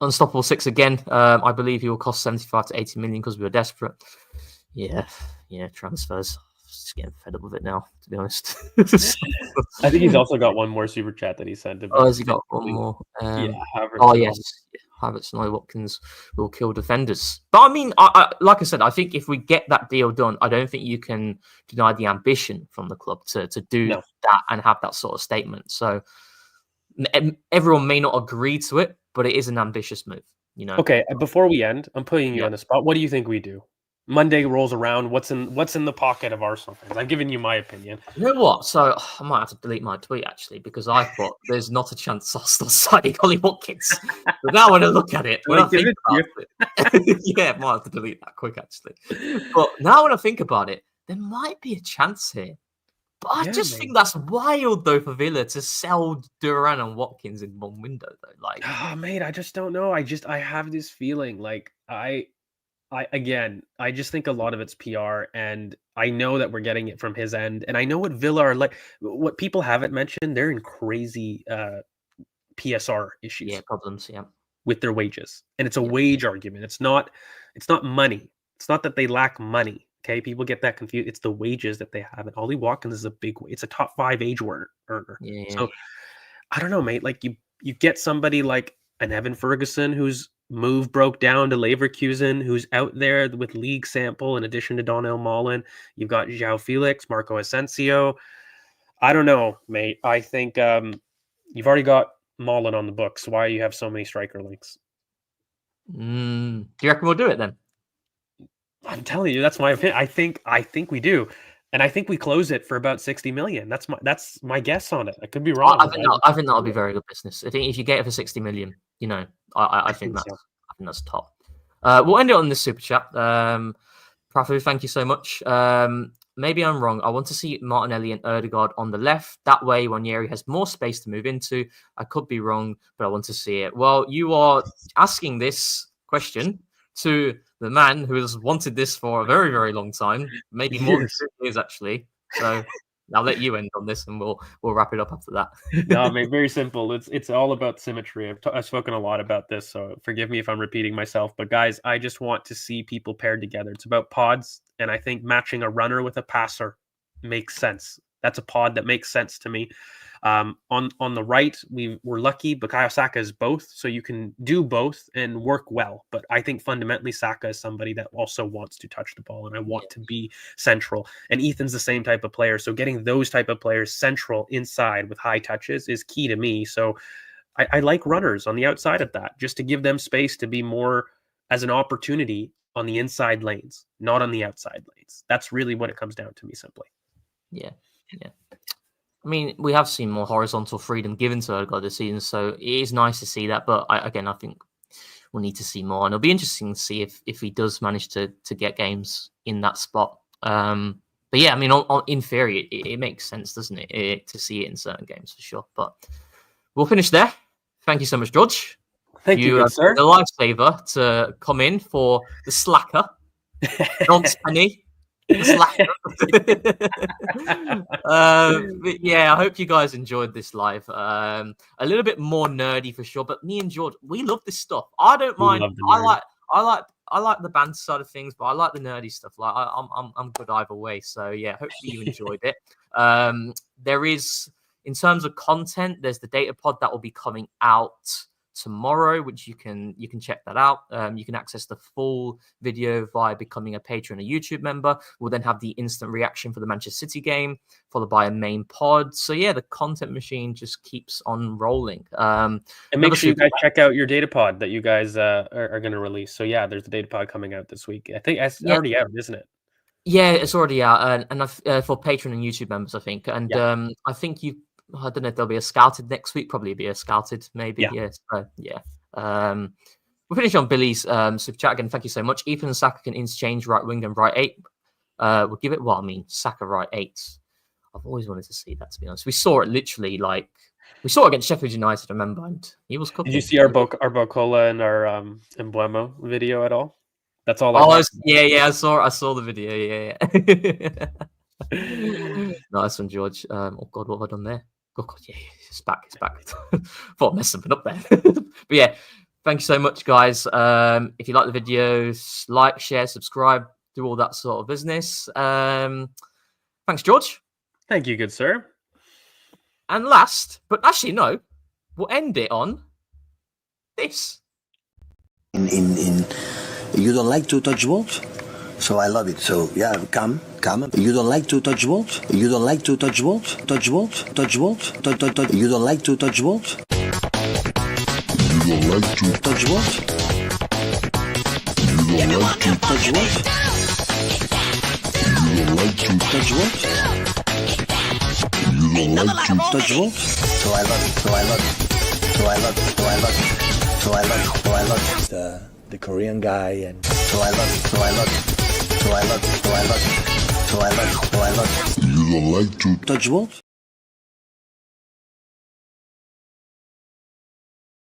Unstoppable 6 again. I believe he will cost 75 to 80 million because we were desperate. Yeah, transfers. Just getting fed up with it now, to be honest. I think he's also got one more super chat that he sent. Oh, has he got one more? Yes. Havertz and Ollie Watkins will kill defenders. But I mean, I like I said, I think if we get that deal done, I don't think you can deny the ambition from the club to do that and have that sort of statement. So everyone may not agree to it, but it is an ambitious move. Okay, before we end, I'm putting you on the spot. What do you think we do? Monday rolls around. What's in the pocket of Arsenal fans? I've given you my opinion. You know what? So I might have to delete my tweet actually because I thought there's not a chance Arsenal signing Ollie Watkins. But now when I look at it, might have to delete that quick actually. But now when I think about it, there might be a chance here. But I just think that's wild though for Villa to sell Duran and Watkins in one window though. Like, mate, I just don't know. I have this feeling like I just think a lot of it's PR, and I know that we're getting it from his end, and I know what Villa are like. What people haven't mentioned, they're in crazy PSR issues, problems, with their wages, and it's a wage argument. It's not money. It's not that they lack money. Okay, people get that confused. It's the wages that they have, and Ollie Watkins is it's a top 5 age earner. So I don't know, mate. Like you get somebody like an Evan Ferguson whose move broke down to Leverkusen, who's out there with league sample in addition to Donnell Malen. You've got João Felix, Marco Asensio. I don't know, mate. I think you've already got Malen on the books. Why you have so many striker links? Do you reckon we'll do it then? I'm telling you, that's my opinion. I think we do. And I think we close it for about 60 million. That's my guess on it. I could be wrong. I think that'll be very good business. I think if you get it for 60 million, I think that's top. We'll end it on this super chat. Prafu, thank you so much. Maybe I'm wrong. I want to see Martinelli and Odegaard on the left. That way, Nwaneri has more space to move into. I could be wrong, but I want to see it. Well, you are asking this question to the man who has wanted this for a very, very long time, maybe more than 2 years actually. So I'll let you end on this, and we'll wrap it up after that. No, mate, very simple. It's all about symmetry. I've spoken a lot about this, so forgive me if I'm repeating myself. But guys, I just want to see people paired together. It's about pods, and I think matching a runner with a passer makes sense. That's a pod that makes sense to me. On the right, we're lucky. Bukayo Saka is both, so you can do both and work well. But I think fundamentally Saka is somebody that also wants to touch the ball, and I want to be central. And Ethan's the same type of player, so getting those type of players central inside with high touches is key to me. So I like runners on the outside of that, just to give them space to be more as an opportunity on the inside lanes, not on the outside lanes. That's really what it comes down to me, simply. Yeah. I mean, we have seen more horizontal freedom given to Odegaard this season, so it is nice to see that. But I think we'll need to see more, and it'll be interesting to see if he does manage to get games in that spot. But yeah, I mean, in theory, it makes sense, doesn't it, to see it in certain games for sure. But we'll finish there. Thank you so much, George. Thank you, good sir. The lifesaver to come in for the slacker, non-Spenny. Yeah, I hope you guys enjoyed this live. A little bit more nerdy for sure, but me and George, we love this stuff. I don't mind. I like the band side of things, but I like the nerdy stuff. Like I'm good either way. So yeah, hopefully you enjoyed it. There is, in terms of content, there's the data pod that will be coming out tomorrow, which you can check that out. You can access the full video via becoming a patron or YouTube member. We'll then have the instant reaction for the Manchester City game, followed by a main pod. So yeah, the content machine just keeps on rolling. And make sure you guys check out your data pod that you guys are going to release. So yeah, there's a data pod coming out this week. I think it's already out, isn't it? Yeah, it's already out, and for Patreon and YouTube members, I think. And I think I don't know if there'll be a scouted next week. Probably be a scouted, maybe. Yeah. So, yeah. We'll finish on Billy's super chat again. Thank you so much. Ethan and Saka can interchange right wing and right 8. We'll give it. Well, I mean, Saka right 8. I've always wanted to see that. To be honest, we saw it literally we saw it against Sheffield United. Remember, and he was cooking. Did you see our Bocola and our Emblemo video at all? That's all. Yeah. I saw the video. Yeah. Nice one, George. Oh God, what have I done there? Oh God, yeah, it's back. Thought I messed something up there. But yeah, thank you so much, guys. If you like the videos, like, share, subscribe, do all that sort of business. Thanks, George. Thank you, good sir. And last, but actually no, we'll end it on this. You don't like to touch balls? So I love it. So yeah, come. You don't like to touch balls? You don't like to touch balls? Touch balls? You don't like to touch balls? You don't like to touch balls? You don't like to touch balls? You don't like to touch balls? You don't like to touch balls? So I love it. The Korean guy, and so I love it. You don't like to touch balls?